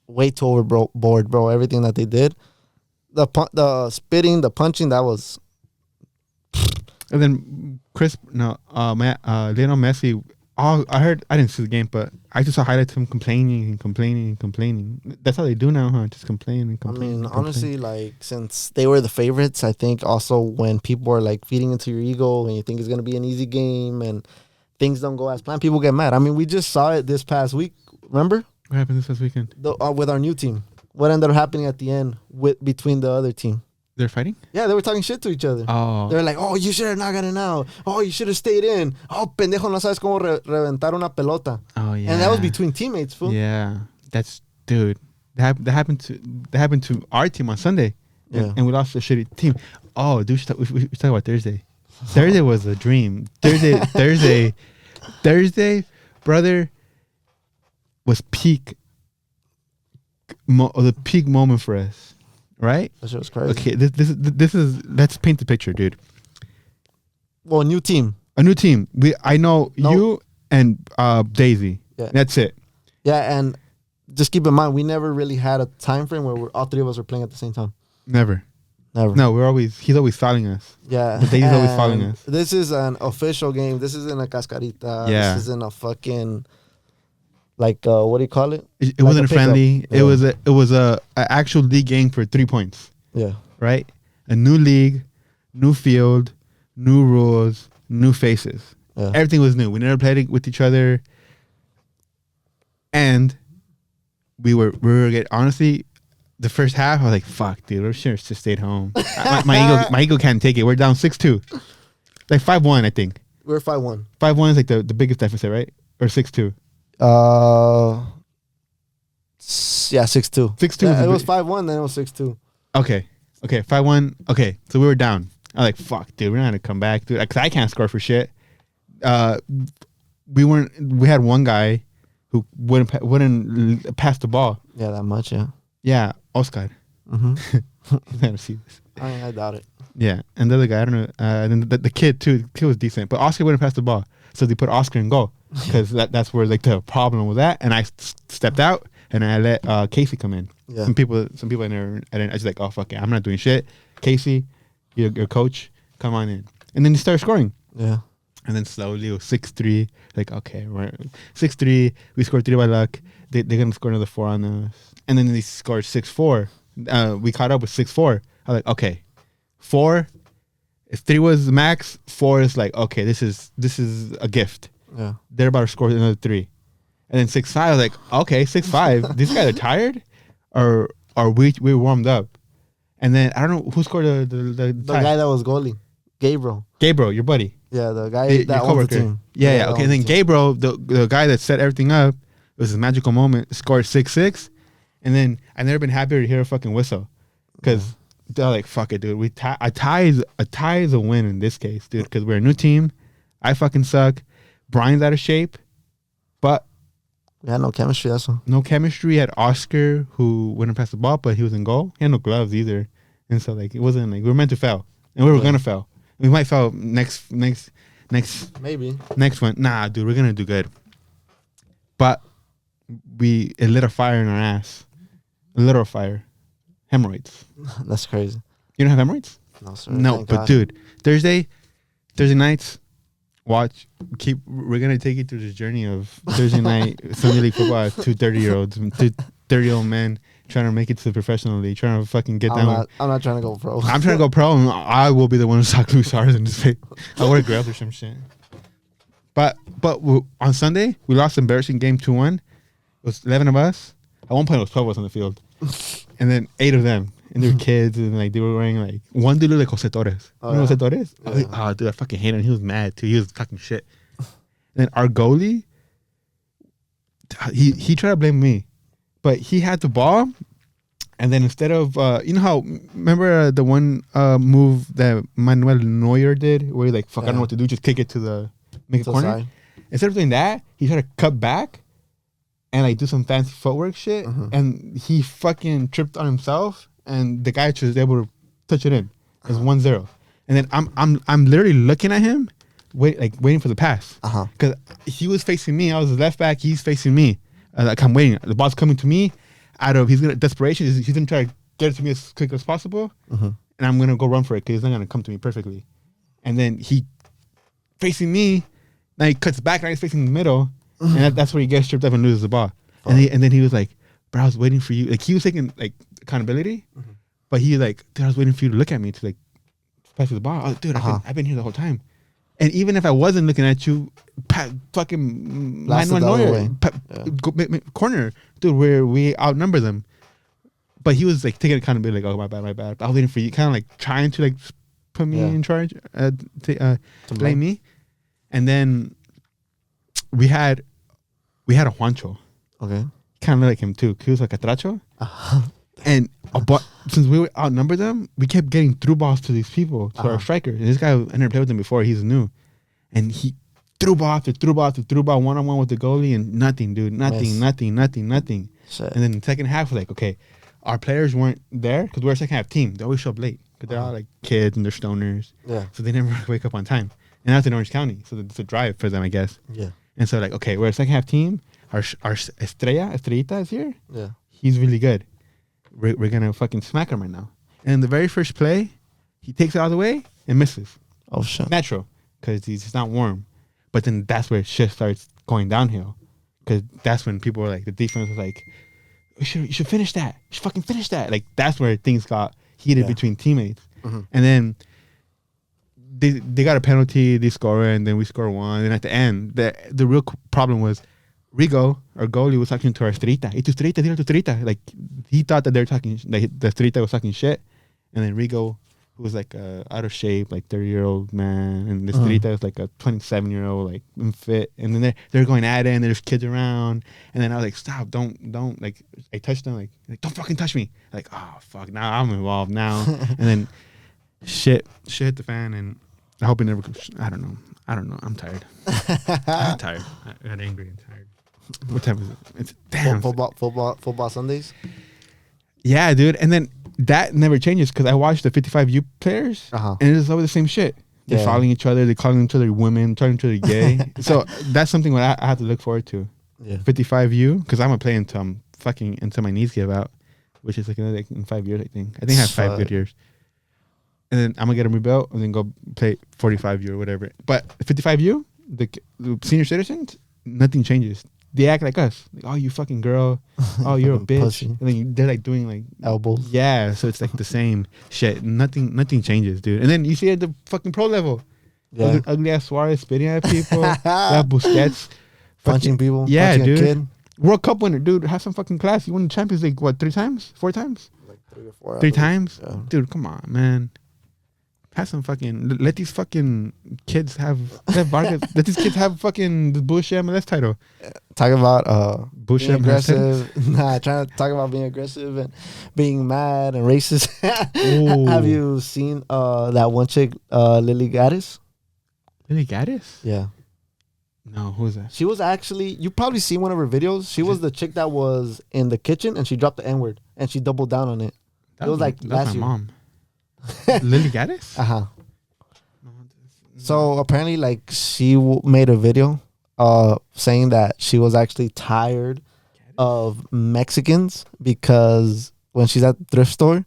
way too overboard, bro. Everything that they did. The spitting, the punching, that was... And then Lionel Messi. I didn't see the game, but I just saw highlights of him complaining. That's how they do now, huh? Just complain and I complain. mean, and complain. honestly, like since they were the favorites, I think also when people are like feeding into your ego and you think it's gonna be an easy game and things don't go as planned, people get mad. I mean, we just saw it this past week. Remember? What happened this past weekend? With our new team, what ended up happening at the end between the other team? They're fighting? Yeah, they were talking shit to each other. Oh. They're like, oh, you should have not gotten out. Oh, you should have stayed in. Oh, pendejo, no sabes cómo reventar una pelota. Oh yeah. And that was between teammates, fool. Yeah, that's dude. That happened to our team on Sunday, Yeah. and we lost a shitty team. Oh, dude, we should talk about Thursday. Thursday was a dream. Thursday, brother, was the peak moment for us, right? That shit was crazy. Okay, this is let's paint the picture, dude. Well, new team. A new team. I know you and Daisy. Yeah. That's it. Yeah, and just keep in mind, we never really had a time frame where all three of us were playing at the same time. Never. Never. No, he's always fouling us. Yeah. But Daisy's always and following us. This is an official game. This isn't a cascarita. Yeah. This isn't a fucking, like, what do you call it? It Like wasn't a a pickup. friendly. Yeah. It was a actual league game for 3 points, Yeah. right? A new league, new field, new rules, new faces. Yeah. Everything was new. We never played it with each other, and we were getting, honestly. The first half, I was like, "Fuck, dude, we should have just stayed home." my ego can't take it. We're down 6-2, like 5-1, I think. We're 5-1. 5-1 is like the biggest deficit, right? Or 6-2. Yeah, 6-2. 6-2 Yeah, was it a was bit- 5-1, then it was 6-2. Okay, 5-1. Okay, so we were down. I was like, "Fuck, dude, we're not gonna come back, dude." Because I can't score for shit. We had one guy who wouldn't pass the ball. Yeah, that much, yeah. Yeah, Oscar. Mm-hmm. He's never seen this. I doubt it. Yeah, and the other guy, I don't know. And then the kid too. The kid was decent, but Oscar wouldn't pass the ball, so they put Oscar in goal because that's where like the problem with that. And I stepped out and I let Casey come in. Yeah. Some people I didn't. I was like, oh fuck it, I'm not doing shit. Casey, your coach, come on in. And then he started scoring. Yeah. And then slowly it was 6-3. Like, okay, we're 6-3. We scored 3 by luck. They're gonna score another 4 on us. And then they scored 6-4. We caught up with 6-4. I was like, okay, 4. If 3 was the max, 4 is like, okay, this is a gift. Yeah. They're about to score another 3. And then 6-5, I was like, okay, 6-5. These guys are tired, or we warmed up. And then I don't know who scored the tie. guy that was goalie, Gabriel. Gabriel, your buddy. Yeah, the guy Your that owns the coworker. team. Yeah. that Okay. owns Then the team. Gabriel, the guy that set everything up, it was a magical moment. Scored 6-6, and then I've never been happier to hear a fucking whistle, because they're like, "Fuck it, dude. A tie is a win in this case, dude. Because we're a new team. I fucking suck. Brian's out of shape, but We had no chemistry, that's all. no chemistry. We had Oscar, who wouldn't pass the ball, but he was in goal. He had no gloves either, and so like it wasn't like we were meant to fail, and we were gonna fail. We might fail next Maybe. Next one. Nah, dude, we're gonna do good. But it lit a fire in our ass. A literal fire. Hemorrhoids. That's crazy. You don't have hemorrhoids? No, sir. No, Thank but God. dude, Thursday nights, Watch, we're gonna take you through this journey of Thursday night Sunday league football as two 30-year-olds, two 30-year-old men trying to make it to the professional league, trying to fucking get down. I'm not trying to go pro. I'm trying to go pro, and I will be the one who sock Louis Suarez in his face. I wear gloves or some shit. But on Sunday we lost an embarrassing game 2-1. It was 11 of us. At one point it was 12 of us on the field, and then 8 of them. And they were kids, and like they were wearing like one dude looked like Jose Torres. You know Jose Torres? Yeah. Oh, dude, I fucking hate him. He was mad too. He was talking shit. And then our goalie, he tried to blame me, but he had the ball, and then instead of you know how remember the one move that Manuel Neuer did, where he like fuck I don't know what to do, just kick it to make a corner. Side. Instead of doing that, he tried to cut back and like do some fancy footwork shit, and he fucking tripped on himself. And the guy was able to touch it in. It's 1-0. And then I'm literally looking at him, waiting for the pass. Because he was facing me. I was the left back. He's facing me. Like I'm waiting. The ball's coming to me. He's gonna desperation. He's gonna try to get it to me as quick as possible. And I'm gonna go run for it because he's not gonna come to me perfectly. And then he facing me. Now he cuts back. Now he's facing the middle. And that's where he gets tripped up and loses the ball. And then he was like, "Bro, I was waiting for you." Like he was taking like accountability, but he like, dude, I was waiting for you to look at me to like pass the ball. Oh, dude, I've been here the whole time. And even if I wasn't looking at you, fucking corner, dude, where we outnumber them. But he was like taking accountability, like, oh my bad. I was waiting for you, kind of like trying to like put me in charge, to blame me. And then we had a Juancho. Okay. Kind of like him too. He was like a tracho. And since we outnumbered them, we kept getting through balls to these people, to our striker. And this guy, I never played with him before. He's new. And he threw ball after threw ball after threw ball one-on-one with the goalie, and nothing, dude. Nothing. Shit. And then in the second half, we're like, okay, our players weren't there because we're a second half team. They always show up late because they're all like kids and they're stoners. Yeah. So they never wake up on time. And that's in Orange County. So it's a drive for them, I guess. Yeah. And so like, okay, we're a second half team. Our Estrellita is here. Yeah. He's really good. We're gonna fucking smack him right now. And the very first play, he takes it out of the way and misses. Oh shit! Natural, because he's not warm. But then that's where shit starts going downhill, because that's when people were like, the defense was like, you should finish that. You should fucking finish that. Like that's where things got heated between teammates. And then they got a penalty, they score, and then we score one. And at the end, the real problem was Rigo, our goalie, was talking to our Estrellita. Hey, tu Estrellita, dile tu Estrellita. Like, he thought that they were talking, like, the Estrellita was talking shit. And then Rigo, who was like out of shape, like 30-year-old man, and the Estrellita was like a 27-year-old, like, unfit. And then they're going at it, and there's kids around. And then I was like, stop, don't. Like, I touched them, like, don't fucking touch me. Like, oh, fuck, now I'm involved now. And then shit hit the fan, and I hope it never, I don't know. I'm tired. I'm tired. I got angry and tired. What time is it? It's damn football Sundays. Yeah, dude. And then that never changes because I watched the 55U players, and it's always the same shit. They're following each other. They're calling each other women, calling each other gay. So that's something what I have to look forward to. Yeah. 55U, because I'm gonna play until I'm fucking until my knees give out, which is like another in 5 years. I think I have 5 good years. And then I'm gonna get them rebuilt and then go play 45U or whatever. But 55U, the senior citizens, nothing changes. They act like us. Like, oh, you fucking girl. Oh, you're a bitch. Pussy. And then they're like doing like elbows. Yeah, so it's like the same shit. Nothing changes, dude. And then you see at the fucking pro level, ugly ass Suarez spitting at people. Busquets punching people. Yeah, punching dude. A kid. World Cup winner, dude. Have some fucking class. You won the Champions League what? 3 times? 4 times? Like 3 or 4. 3 times, yeah. Dude. Come on, man. Have some fucking, let these fucking kids have, let these kids have fucking the bullshit MLS title. Talk about bullshit being aggressive. Trying to talk about being aggressive and being mad and racist. Have you seen that one chick, Lily Gaddis? Lily Gaddis? Yeah. No, who is that? She was actually, you probably seen one of her videos. She was the chick that was in the kitchen and she dropped the N-word and she doubled down on it. It was like last year. My mom. Lily Gaddis? So apparently, like, she made a video saying that she was actually tired of Mexicans because when she's at the thrift store,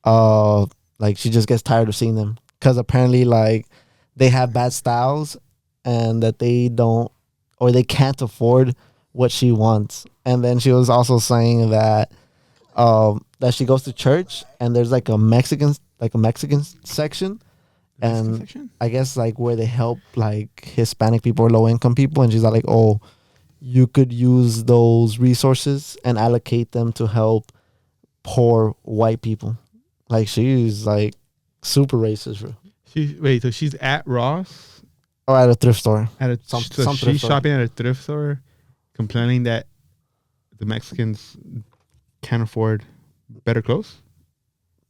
like, she just gets tired of seeing them because apparently, like, they have bad styles and that they don't or they can't afford what she wants. And then she was also saying that she goes to church and there's like a Mexican section, Mexican and section? I guess like where they help like Hispanic people or low income people, and she's like, oh, you could use those resources and allocate them to help poor white people. Like she's like super racist, bro. So she's at Ross Or at a thrift store. at a Some so thrift she's store. shopping at a thrift store, complaining that the Mexicans can't afford better clothes.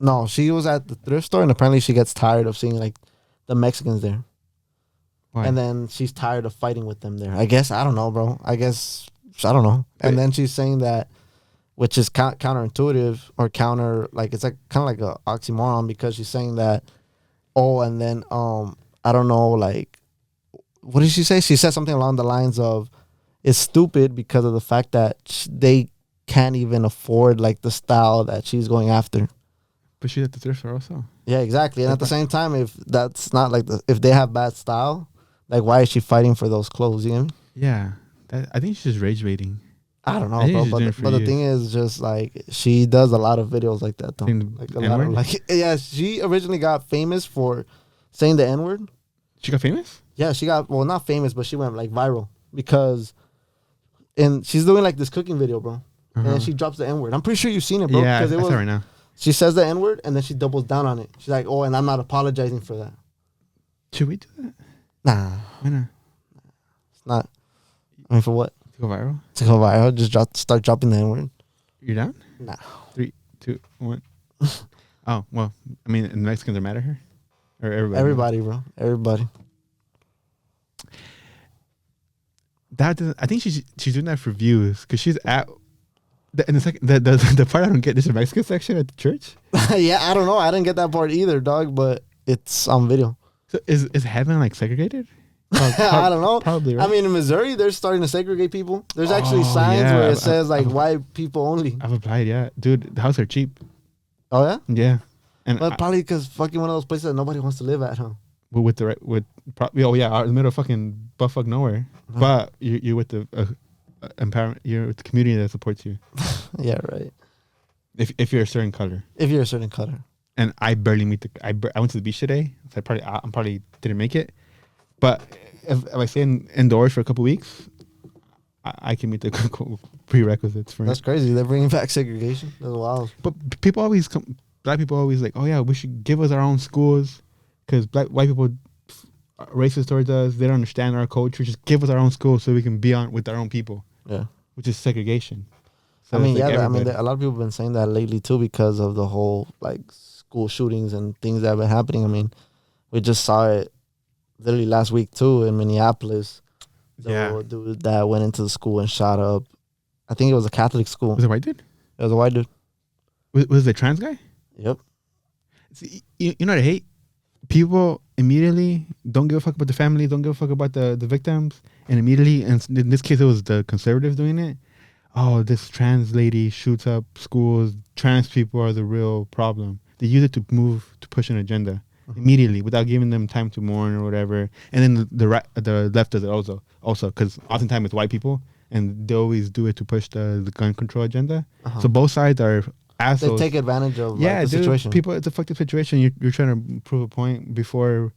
No, she was at the thrift store, and apparently she gets tired of seeing like the Mexicans there. Why? And then she's tired of fighting with them there. I guess I don't know, bro. I don't know. And Wait. then she's saying that, which is counterintuitive or counter, like it's like kind of like a oxymoron, because she's saying that, oh, and then I don't know, like what did she say? She said something along the lines of, it's stupid because of the fact that they can't even afford like the style that she's going after. But she's at the thrift store also. Yeah, exactly. And at the same time, if that's not like if they have bad style, like why is she fighting for those clothes? You know what I mean? Yeah, I think she's just rage baiting. I don't know, I think bro. she's doing it for But the years. thing is, just like she does a lot of videos like that, though. Saying the Like a lot of N-word? like, yeah. She originally got famous for saying the N word. She got famous? Yeah, she got not famous, but she went like viral because, and she's doing like this cooking video, bro. And then she drops the N word. I'm pretty sure you've seen it, bro. Yeah, I Because saw it right now. she says the N word and then she doubles down on it. She's like, oh, and I'm not apologizing for that. Should we do that? Nah, Why not? it's not. I mean, for what? To go viral? To go viral, just start dropping the N word. You're down? Nah. 3, 2, 1. Oh, well, I mean, the Mexicans are mad at her? Or everybody? Everybody, bro. Everybody. That doesn't, I think she's doing that for views because she's at and the second the part I don't get, there's a Mexican section at the church. Yeah, I don't know. I didn't get that part either, dog, but it's on video. So is heaven like segregated? I don't know. Probably, right? I mean, in Missouri, they're starting to segregate people. There's actually Oh, signs yeah. where it says like white people only. I've applied, yeah. Dude, the houses are cheap. Oh yeah, Yeah. And but probably because fucking one of those places that nobody wants to live at, huh? with the right with probably out in the middle of fucking buttfuck nowhere. But you're with the empowerment. You're with the community that supports you. Yeah, right. If you're a certain color. If you're a certain color. And I barely meet I went to the beach today, so I probably didn't make it. But if I stay indoors for a couple weeks, I can meet the prerequisites for That's it. crazy. They're bringing back segregation. That's wild. But people always black people always like, oh yeah, we should give us our own schools because white people are racist towards us. They don't understand our culture. Just give us our own schools so we can be on with our own people, Yeah. which is segregation. So I mean, it's like yeah. everybody. A lot of people have been saying that lately too because of the whole like school shootings and things that have been happening. I mean, we just saw it literally last week too in Minneapolis. The dude that went into the school and shot up. I think it was a Catholic school. Was it a white dude? It was a white dude. Was it a trans guy? Yep. See, you know what I hate? People immediately don't give a fuck about the family, don't give a fuck about the victims, and immediately, and in this case, it was the conservatives doing it. Oh, this trans lady shoots up schools. Trans people are the real problem. They use it to push an agenda immediately without giving them time to mourn or whatever. And then the left does it also because oftentimes it's white people, and they always do it to push the gun control agenda. So both sides are They assholes. take advantage of like, Yeah, the dude, situation. people, it's a fucked up situation. You're trying to prove a point before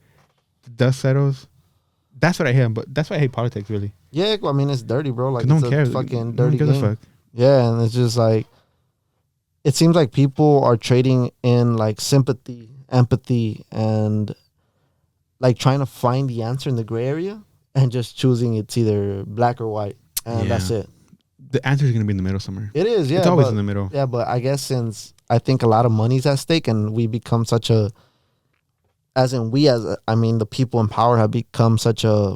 the dust settles. That's what I hate. But that's why I hate politics, really. Yeah, well, I mean, it's dirty, bro. Like, No it's one a cares. fucking No one dirty gives a game. fuck. Yeah, and it's just like, it seems like people are trading in like sympathy, empathy, and like trying to find the answer in the gray area and just choosing it's either black or white, and that's Yeah. it. The answer is going to be in the middle somewhere. It is, yeah. It's always but- in the middle. Yeah, but I guess since I think a lot of money's at stake and we become such a, I mean, the people in power have become such a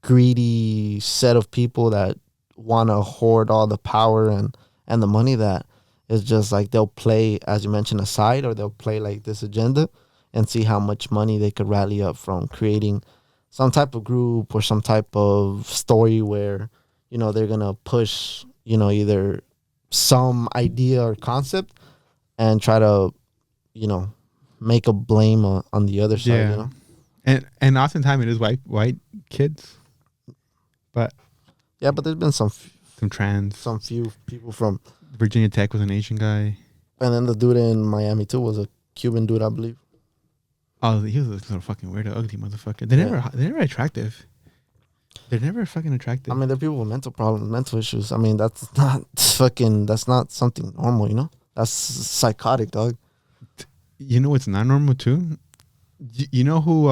greedy set of people that want to hoard all the power and the money, that it's just like they'll play, as you mentioned, a side, or they'll play like this agenda and see how much money they could rally up from creating some type of group or some type of story where, you know, they're going to push, you know, either some idea or concept and try to, you know, make a blame on the other side, Yeah. you know? And oftentimes it is white kids, but Yeah, but there's been some few people from, Virginia Tech was an Asian guy. and then the dude in Miami too was a Cuban dude, I believe. Oh, he was a little fucking weirdo, ugly motherfucker. They're never attractive. They're never fucking attractive. I mean, there are people with mental problems, mental issues. I mean, that's not something normal, you know? That's psychotic, dog. You know what's not normal too? You know who?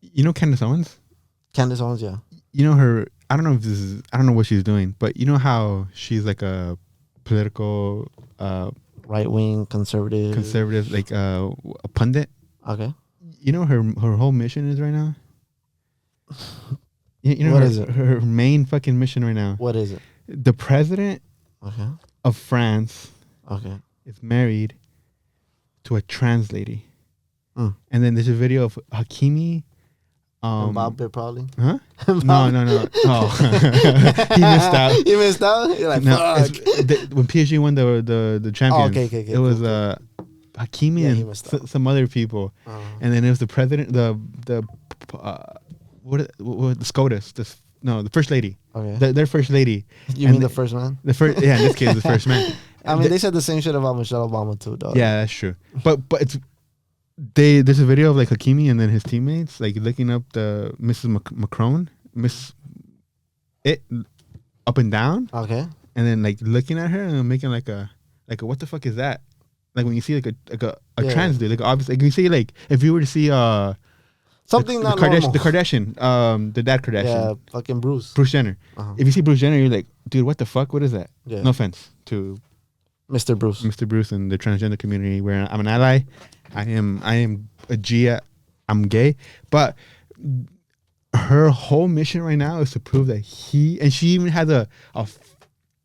You know Candace Owens? Candace Owens, yeah. You know her. I don't know what she's doing, but you know how she's like a political Right-wing, conservative. like a pundit. Okay. You know her whole mission is right now. You know What her, is it? her main fucking mission right now. What is it? The president Okay. of France Okay. is married to a trans lady, Mm. and then there's a video of Hakimi. Mbappe, probably. Huh? No. Oh, he missed out. You missed out? You're like, No, fuck. when PSG won the Champions, okay, it was cool. Hakimi Yeah, he and missed out. some other people, and then it was the president, the SCOTUS, the first lady, Okay. their first lady. You and mean the first man? The first, yeah, in this case, the first man. I mean, they said the same shit about Michelle Obama too, dog. Yeah, that's true. But it's there's a video of like Hakimi and then his teammates like looking up the Mrs. Macron, up and down, Okay. and then like looking at her and making like a what the fuck is that? Like when you see a Yeah. trans dude, like obviously, like you see like if you were to see Something the not normal. The Kardashian, the dad Kardashian, Yeah, fucking Bruce. Bruce Jenner. Uh-huh. If you see Bruce Jenner, you're like, dude, what the fuck? What is that? Yeah. No offense to Mr. Bruce. Mr. Bruce and the transgender community, where I'm an ally. I am a G. I'm gay, but her whole mission right now is to prove that and she even has a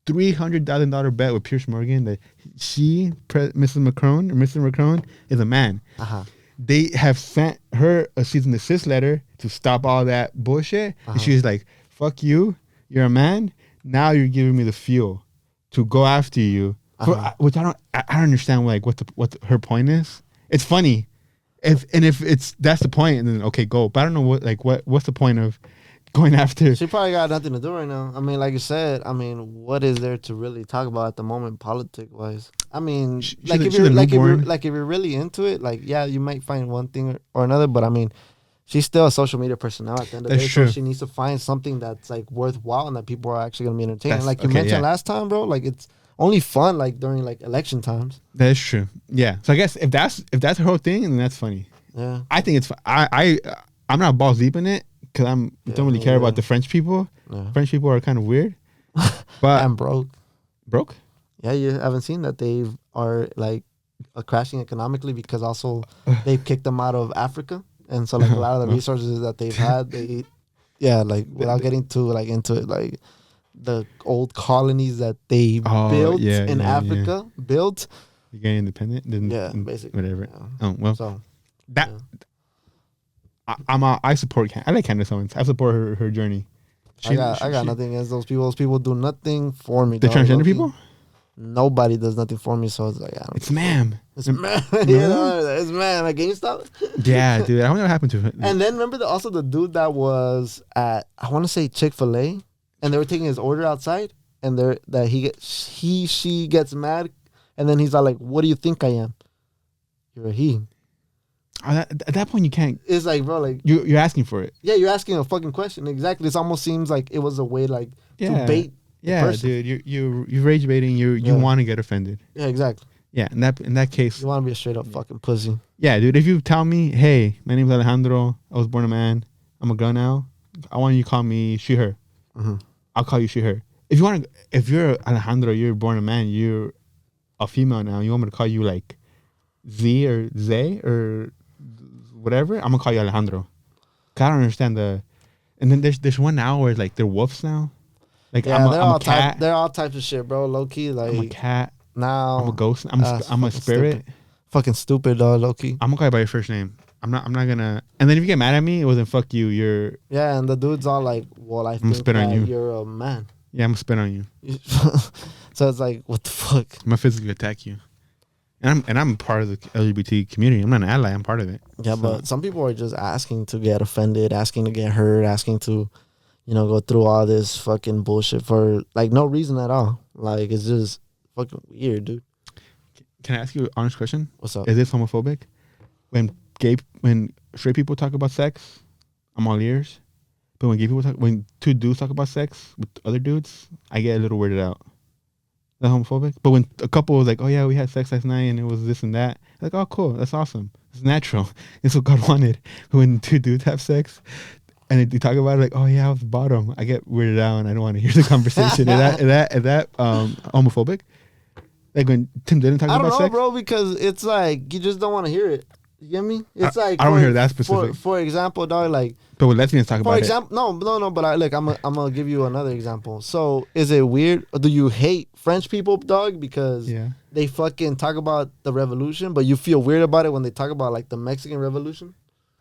$300,000 bet with Pierce Morgan that Mrs. Macron or Mr. Macron is a man. Uh-huh. They have sent her a cease and desist letter to stop all that bullshit, and she's like, "Fuck you, you're a man. Now you're giving me the fuel to go after you." Which I don't understand. Like what her point is. It's funny, if that's the point, and then okay, go. But I don't know what's the point of going after. She probably got nothing to do right now. I mean, like you said, I mean, what is there to really talk about at the moment, politic wise? I mean, if you're really into it, like yeah, you might find one thing or another. But I mean, she's still a social media person now. At the end of the day, so she needs to find something that's like worthwhile and that people are actually gonna be entertained. Like you mentioned last time, bro. Like it's only fun like during like election times. That's true. Yeah. So I guess if that's her whole thing, then that's funny. Yeah. I think it's. I'm not balls deep in it because don't really care about the French people. Yeah. French people are kind of weird. But I'm broke. Broke? Yeah, you haven't seen that they are like crashing economically because also they've kicked them out of Africa, and so like a lot of the resources that they've had, without getting too like into it, like the old colonies that they built in Africa built. You getting independent? Then basically. Whatever. Yeah. Oh well. So that I support. I like Candace Owens. I support her journey. I got nothing against those people. Those people do nothing for me. The transgender people? Nobody does nothing for me. So it's like it's ma'am. It's ma'am. You know, it's ma'am. Like GameStop. Yeah, dude. I don't know what happened to her. And then remember also the dude that was at I want to say Chick-fil-A, and they were taking his order outside, and she gets mad, and then he's all like, "What do you think I am?" You're a he. At that point, you can't. It's like, bro, like you're asking for it. Yeah, you're asking a fucking question. Exactly. It almost seems like it was a way like to bait. Yeah, dude, you're rage baiting. You want to get offended. Yeah, exactly. Yeah, in that case, you want to be a straight up fucking pussy. Yeah, dude. If you tell me, hey, my name's Alejandro. I was born a man. I'm a girl now. I want you to call me she her. Mm-hmm. I'll call you she her. If you're Alejandro, you're born a man. You're a female now. You want me to call you like Z or Zay or whatever? I'm gonna call you Alejandro. I don't understand and then there's one now where like they're wolves now. Like yeah, I'm a cat. They're all types of shit, bro. Low key, like I'm a cat. Now I'm a ghost. I'm a spirit. Stupid. Fucking stupid, low key. I'm gonna call you by your first name. I'm not gonna. And then if you get mad at me, well then fuck you. Yeah, and the dude's all like, well, I think that you're a man. Yeah, I'm gonna spit on you. So it's like, what the fuck? I'm gonna physically attack you. And I'm part of the LGBT community. I'm not an ally. I'm part of it. Yeah, So, but some people are just asking to get offended, asking to get hurt, asking to, go through all this fucking bullshit for like no reason at all. Like it's just fucking weird, dude. can I ask you an honest question? What's up? Is this homophobic? When straight people talk about sex, I'm all ears. But when two dudes talk about sex with other dudes, I get a little weirded out. Is that homophobic? But when a couple was like, "Oh yeah, we had sex last night and it was this and that," like, "Oh cool, that's awesome. It's natural. It's what God wanted." But when two dudes have sex and they talk about it, like, "Oh yeah, I was bottom," I get weirded out and I don't want to hear the conversation. Is that homophobic? Like when Tim didn't talk I don't about know, sex, bro, because it's like you just don't want to hear it. You get me? It's like I don't hear that specific. For example, dog, like But when lesbians talk for about example, no. But I'm gonna give you another example. So is it weird? Or do you hate French people, dog, because Yeah. they fucking talk about the revolution, but you feel weird about it when they talk about like the Mexican Revolution?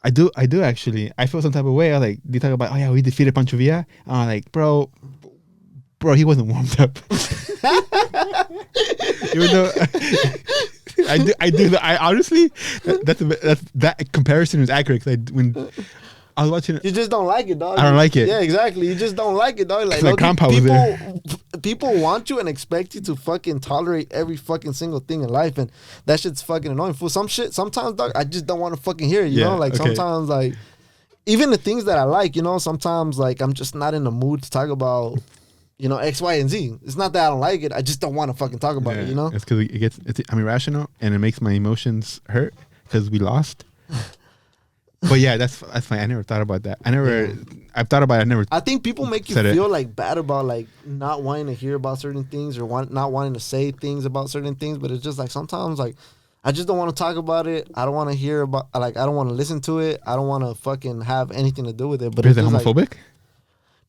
I do actually. I feel some type of way. I like they talk about, "Oh yeah, we defeated Pancho Villa." I'm like, bro, he wasn't warmed up. Even though I honestly that comparison is accurate. 'Cause when I was watching it, You just don't like it, dog. I don't like it. Yeah, exactly. You just don't like it, dog. Like, Like low-key, Grandpa was there. people want you and expect you to fucking tolerate every fucking single thing in life, and that shit's fucking annoying. For some shit, sometimes, dog, I just don't want to fucking hear it. You Yeah, know, like okay. sometimes, like even the things that I like, sometimes like I'm just not in the mood to talk about, X, Y, and Z. It's not that I don't like it. I just don't want to fucking talk about it. it's because I'm irrational and it makes my emotions hurt because we lost. But yeah, that's fine. I never thought about that. I've thought about it. I never. I think people make you said it. feel like bad about like not wanting to hear about certain things or not wanting to say things about certain things, but it's just like sometimes like I just don't want to talk about it. I don't want to hear about like I don't want to listen to it. I don't want to fucking have anything to do with it. But Is it's it just homophobic? like,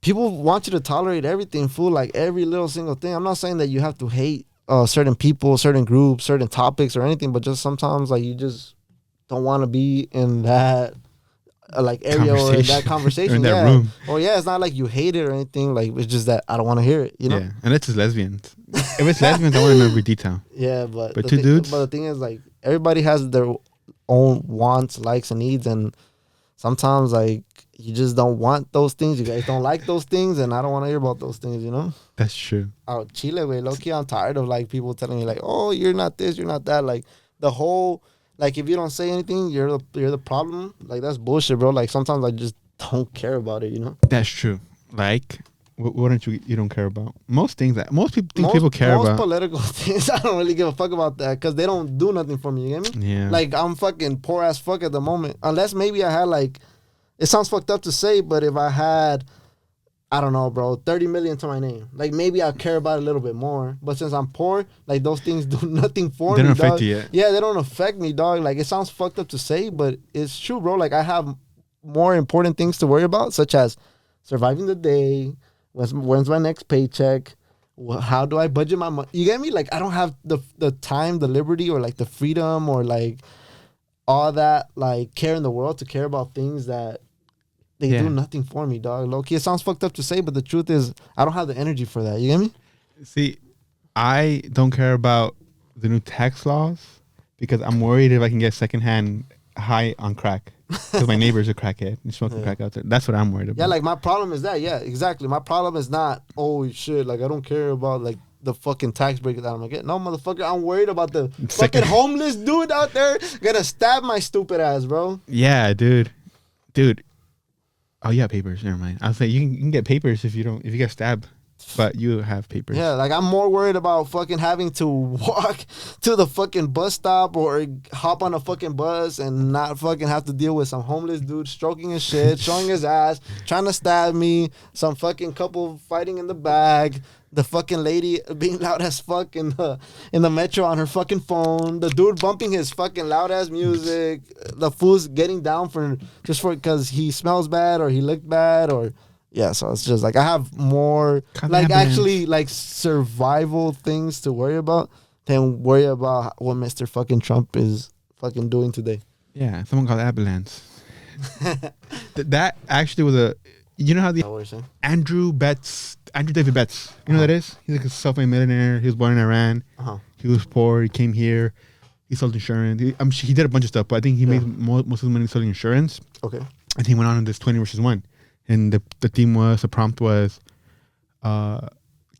people want you to tolerate everything, fool, like every little single thing. I'm not saying that you have to hate certain people, certain groups, certain topics or anything, but just sometimes like you just don't want to be in that like area or in that conversation. Or in that yeah. room. Or yeah, it's not like you hate it or anything. Like it's just that I don't want to hear it. Yeah, and it's just lesbians. If it's lesbians, I want to know every detail. Yeah, but But two dudes. But the thing is, like everybody has their own wants, likes, and needs, and sometimes like you just don't want those things. You guys don't like those things, and I don't want to hear about those things. That's true. Out Chile, way low key, I'm tired of like people telling me like, oh, you're not this, you're not that. Like the whole. Like if you don't say anything, you're the problem. Like that's bullshit, bro. Like sometimes I just don't care about it, That's true. Like, what don't you don't care about? Most things that most people think people care most about. political things, I don't really give a fuck about that because they don't do nothing for me. You get me? Yeah. Like I'm fucking poor as fuck at the moment. Unless maybe I had like, it sounds fucked up to say, but if I had, I don't know, bro, 30 million to my name, like maybe I'd care about it a little bit more. But since I'm poor, like those things do nothing for They me. don't affect dog. you yet. Yeah, they don't affect me, dog. Like it sounds fucked up to say, but it's true, bro. Like I have more important things to worry about, such as surviving the day. When's my next paycheck? How do I budget my money? You get me? Like I don't have the time, the liberty, or like the freedom, or like all that like care in the world to care about things that they do nothing for me, dog. Low-key, it sounds fucked up to say, but the truth is, I don't have the energy for that. You get me? See, I don't care about the new tax laws because I'm worried if I can get secondhand high on crack because my neighbor's a crackhead and smoking crack out there. That's what I'm worried about. Yeah, like my problem is that. Yeah, exactly. My problem is not, oh shit, like I don't care about like the fucking tax break that I'm gonna get. No, motherfucker, I'm worried about the fucking homeless dude out there gonna stab my stupid ass, bro. Yeah, dude. Oh, you have papers. Never mind. I was like, you can get papers if you get stabbed, but you have papers. Yeah, like I'm more worried about fucking having to walk to the fucking bus stop or hop on a fucking bus and not fucking have to deal with some homeless dude stroking his shit, showing his ass, trying to stab me, some fucking couple fighting in the bag, the fucking lady being loud as fuck in the metro on her fucking phone, the dude bumping his fucking loud ass music, the fool's getting down because he smells bad or he looked bad or. Yeah, so it's just like I have more like actually like survival things to worry about than worry about what Mr. fucking Trump is fucking doing today. Yeah, someone called ambulance. That actually was you know how Andrew David Betts, you know who that is? He's like a self-made millionaire. He was born in Iran. Uh-huh. He was poor. He came here. He sold insurance. He did a bunch of stuff, but I think he made most of the money selling insurance. Okay. And he went on in this 20 versus 1. And the prompt was,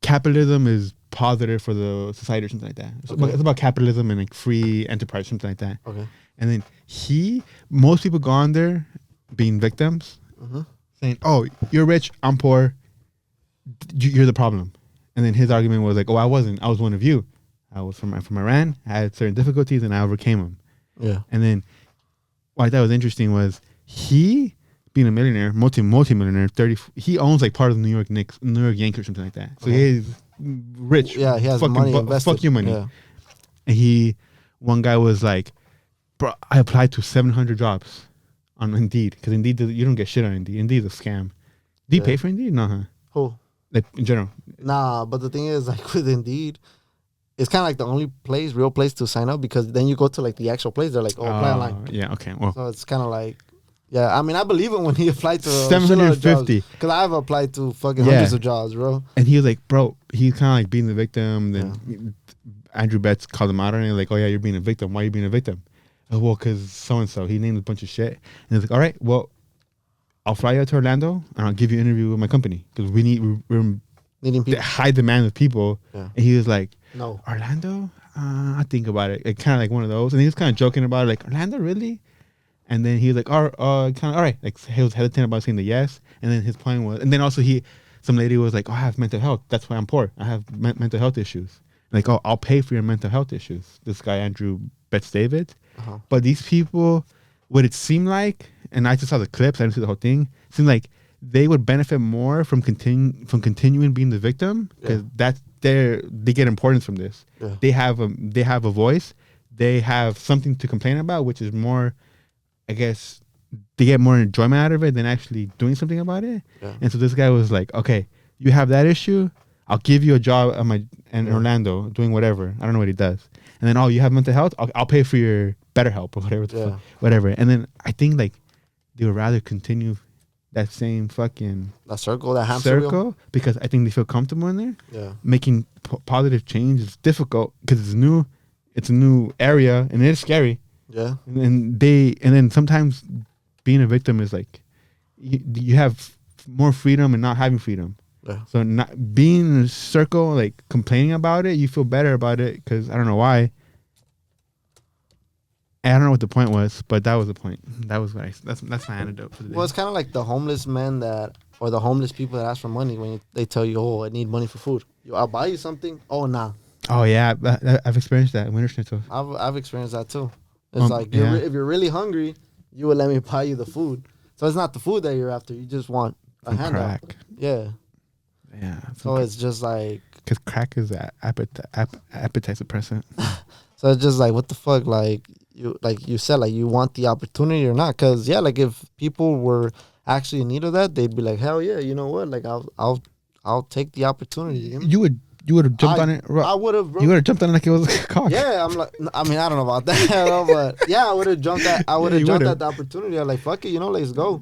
capitalism is positive for the society or something like that. It's about capitalism and like free enterprise, something like that. Okay. And then most people go on there being victims, saying, "Oh, you're rich, I'm poor, you're the problem." And then his argument was like, "Oh, I wasn't. I was one of you. I was from Iran. I had certain difficulties, and I overcame them." Yeah. And then what I thought was interesting was he, being a millionaire, multi-millionaire, he owns like part of the New York Yankees or something like that. So he's rich. Yeah, he has money invested. Fuck you money. Yeah. And one guy was like, "Bro, I applied to 700 jobs on Indeed, because Indeed, you don't get shit on Indeed. Indeed is a scam. Do you pay for Indeed? No, huh? Who? Like in general. Nah, but the thing is, like with Indeed, it's kind of like the only real place to sign up, because then you go to like the actual place. They're like, "Oh, apply online." Yeah, okay. Well, So it's kind of like, yeah. I mean, I believe him when he applied to 750. Because I've applied to fucking hundreds of jobs, bro. And he was like, "Bro," he's kind of like being the victim. Then Andrew Betts called him out on it, like, "Oh yeah, you're being a victim. Why are you being a victim?" Well, because so and so. He named a bunch of shit, and he's like, "All right, well, I'll fly you out to Orlando and I'll give you an interview with my company, because we're Needing people. high demand of people." Yeah. And he was like, No. "Orlando? I think about it." Like, kind of like one of those. And he was kind of joking about it, like, "Orlando, really?" And then he was like, kind of, all right. Like, he was hesitant about saying the yes. And then his point was, and then also some lady was like, "Oh, I have mental health. That's why I'm poor. I have mental health issues." Like, "Oh, I'll pay for your mental health issues." This guy, Andrew Betts David. But these people, what it seemed like, and I just saw the clips, I didn't see the whole thing, it seemed like they would benefit more from continuing being the victim, because they get importance from this. Yeah. They have a voice. They have something to complain about, which is more, I guess, they get more enjoyment out of it than actually doing something about it. Yeah. And so this guy was like, "Okay, you have that issue. I'll give you a job in Orlando doing whatever. I don't know what he does. And then, oh, you have mental health? I'll pay for your BetterHelp or whatever. Whatever." And then I think like they would rather continue that same fucking that hamster wheel. Because I think they feel comfortable in there. Yeah. Making positive change is difficult because it's new. It's a new area and it's scary. Yeah. And then sometimes being a victim is like you have more freedom and not having freedom. Yeah. So not being in a circle, like complaining about it, you feel better about it because I don't know why. I don't know what the point was, but that was the point. That was what that's my antidote for the day. Well, it's kind of like the homeless men or the homeless people that ask for money when they tell you, "Oh, I need money for food. I'll buy you something." "Oh, nah." Oh yeah, I've experienced that. Winter schnitzel. I've experienced that too. It's like if you're really hungry, you would let me buy you the food. So it's not the food that you're after. You just want a handout. Crack. Yeah. Yeah. So it's just like, because crack is an appetite suppressant. so it's just like, what the fuck? Like you said, like you want the opportunity or not? Because yeah, like if people were actually in need of that, they'd be like, hell yeah, you know what? Like I'll take the opportunity. You would have jumped on it. I would have. You would have jumped on it like it was a cock. Yeah, I'm like, I mean, I don't know about that, but yeah, I would have jumped at. I would have jumped at the opportunity. I'm like, fuck it, let's go.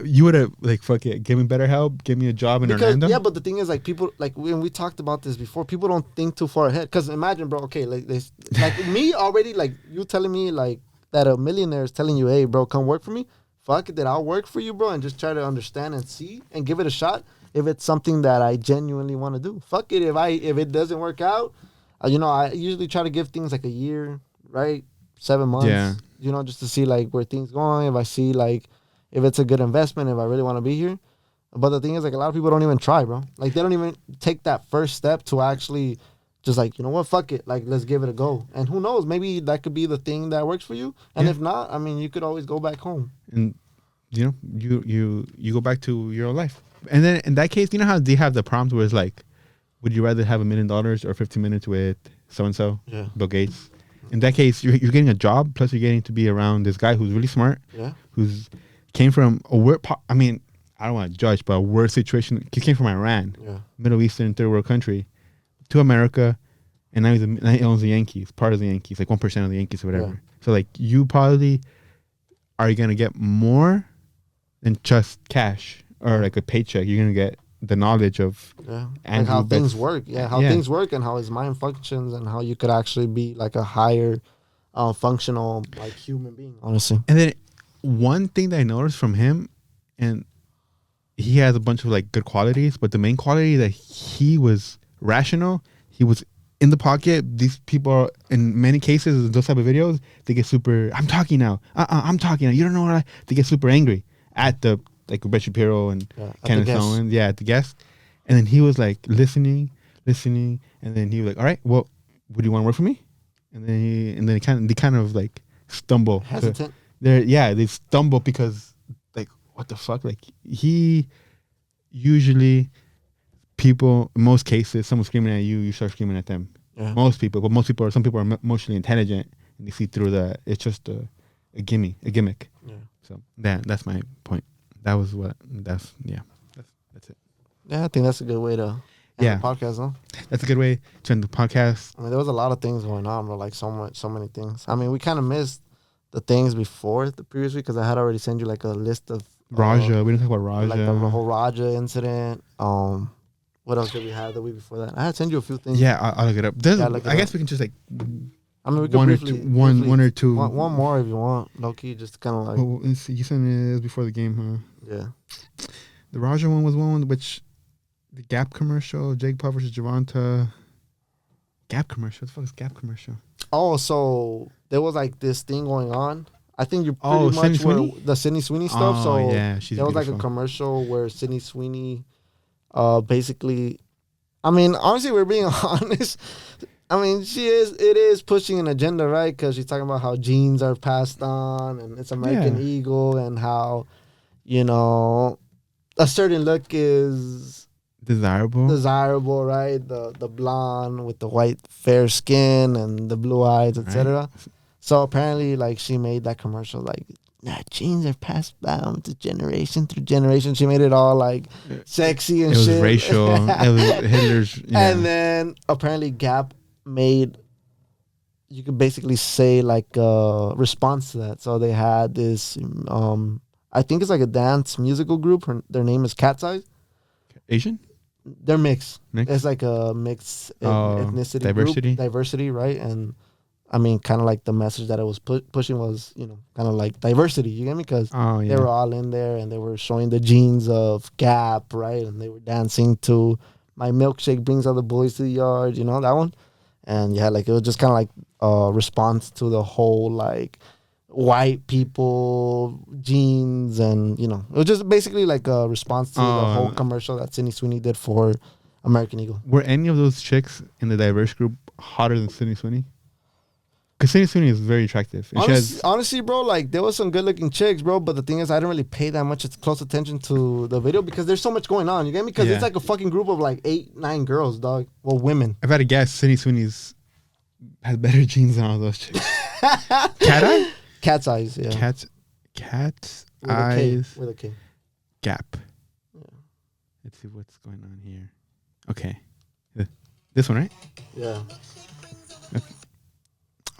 You would have like, fuck it, give me better help, give me a job in Orlando. Yeah, but the thing is, like, people, like when we talked about this before, people don't think too far ahead. Because imagine, bro, okay, like this, like me already, like you telling me like that a millionaire is telling you, "Hey, bro, come work for me." Fuck it, that I'll work for you, bro, and just try to understand and see and give it a shot. If it's something that I genuinely want to do, fuck it. If it doesn't work out, I usually try to give things like a year, right? 7 months, yeah. Just to see like where things going. If I see like if it's a good investment, if I really want to be here. But the thing is, like, a lot of people don't even try, bro. Like, they don't even take that first step to actually just like, you know what, fuck it, like, let's give it a go. And who knows, maybe that could be the thing that works for you. And if not, I mean, you could always go back home. And you go back to your own life. And then in that case, you know how they have the prompt where it's like, would you rather have $1 million or 15 minutes with so and so, Bill Gates? In that case, you're getting a job, plus you're getting to be around this guy who's really smart, who's came from a worse. I mean, I don't want to judge, but a worse situation. He came from Iran, Middle Eastern third world country, to America, and now he owns the Yankees, part of the Yankees, like 1% of the Yankees or whatever. Yeah. So like, you probably are gonna get more than just cash or like a paycheck. You're gonna get the knowledge of like how things work, how things work and how his mind functions and how you could actually be like a higher functional like human being. Honestly, And then one thing that I noticed from him, and he has a bunch of like good qualities, but the main quality that he was rational. He was in the pocket. These people are, in many cases, those type of videos, they get super. I'm talking now. I'm talking now. You don't know what they get super angry at the like Ben Shapiro and Candace Owens. Yeah, at the guest. And then he was like listening, and then he was like, "All right, well, would you want to work for me?" And then they kind of like stumble. hesitant. They stumble because like what the fuck? Like he usually people in most cases, someone screaming at you, you start screaming at them. Yeah. Most people, but some people are emotionally intelligent and they see through that. It's just a gimmick. Yeah. So that's my point. That's it. Yeah, I think that's a good way to end the podcast, huh? That's a good way to end the podcast. I mean, there was a lot of things going on, but like so many things. I mean, we kind of missed the things before the previous week because I had already sent you like a list of Raja. We didn't talk about Raja. like the whole Raja incident. What else did we have the week before that? I had sent you a few things. Yeah, I'll look it up. I guess we can just like. I mean, we could one or two. One more if you want, Loki. Just kind of like. Well, let's see. You sent it before the game, huh? Yeah. The Raja one was one which the Gap commercial, Jake Paul versus Javonta. Gap commercial. What the fuck is Gap commercial? Oh, so there was like this thing going on. I think you pretty much were the Sydney Sweeney stuff. Oh, so yeah, she's there was beautiful. like a commercial where Sydney Sweeney, basically, I mean, honestly, we're being honest. I mean, it is pushing an agenda, right? Because she's talking about how genes are passed on and it's American Eagle and how, a certain look is desirable, right? The blonde with the white fair skin and the blue eyes, etc. Right. So apparently, like, she made that commercial like, genes are passed down to generation through generation. She made it all like sexy and shit. It was racial. It was Hitler's. Yeah. And then apparently Gap made, you could basically say like a response to that. So they had this, I think it's like a dance musical group. Their name is Cat's Eyes. Asian? They're mixed. It's like a mixed ethnicity diversity, right? And I mean, kind of like the message that it was pushing was, kind of like diversity. You get me? Because they were all in there and they were showing the genes of Gap, right? And they were dancing to My Milkshake Brings All the Boys to the Yard, that one? And yeah, like it was just kind of like a response to the whole like white people genes, and it was just basically like a response to the whole commercial that Sydney Sweeney did for American Eagle. Were any of those chicks in the diverse group hotter than Sydney Sweeney? Because Sydney Sweeney is very attractive. Honestly, bro, like there was some good looking chicks, bro. But the thing is, I didn't really pay that much close attention to the video because there's so much going on. You get me? Because it's like a fucking group of like 8-9 girls, dog. Well, women. I've had to guess Sydney Sweeney's has better genes than all those chicks. Cat eye? Cat's eyes, yeah. Cat's eyes. With a K. Gap. Yeah. Let's see what's going on here. Okay. This one, right? Yeah. Okay.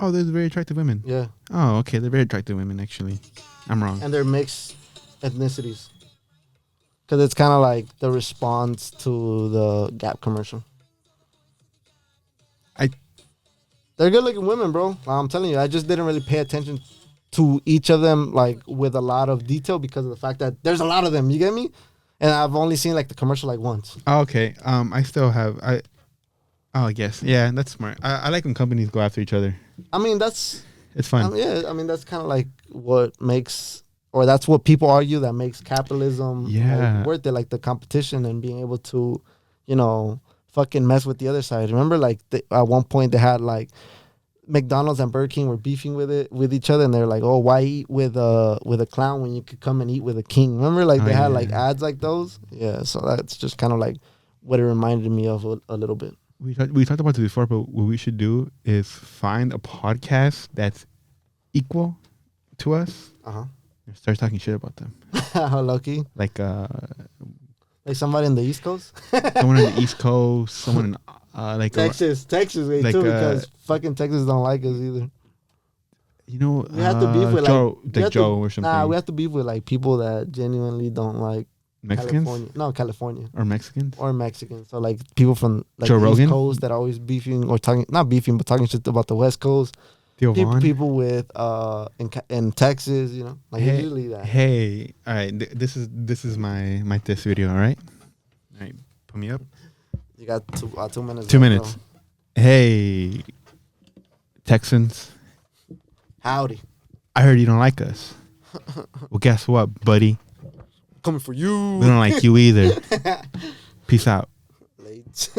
Oh, they're very attractive women. Yeah. Oh, okay. They're very attractive women, actually. I'm wrong. And they're mixed ethnicities. Because it's kind of like the response to the Gap commercial. They're good-looking women, bro. I'm telling you, I just didn't really pay attention to each of them like with a lot of detail because of the fact that there's a lot of them. You get me? And I've only seen like the commercial like once. Oh, okay. I still have. Oh, yes. Yeah, that's smart. I like when companies go after each other. I mean, it's fun. Yeah, I mean, that's kind of like what makes, or that's what people argue that makes capitalism like, worth it, like the competition and being able to, fucking mess with the other side. Remember, like at one point they had like McDonald's and Burger King were beefing with each other, and they're like, "Oh, why eat with a clown when you could come and eat with a king?" Remember, like they had like ads like those. Yeah, so that's just kind of like what it reminded me of a little bit. We talked about this before, but what we should do is find a podcast that's equal to us. And start talking shit about them. How lucky! Like somebody in the East Coast. Someone in the East Coast. Someone in like Texas, too, because fucking Texas don't like us either. We have to beef with Joe or something. Nah, we have to beef with like people that genuinely don't like Mexicans. California Or Mexicans. So like people from like Joe the Rogan? East Coast that are always beefing or talking, not beefing, but talking shit about the West Coast. Theo Vaughn. People with in Texas, you know, like Hey, usually that. hey, all right. This is my test video. All right, put me up. You got 2 minutes. 2 left, minutes. bro. Hey, Texans. Howdy, I heard you don't like us. Well, guess what, buddy? coming for you. We don't like you either. Peace out. Late.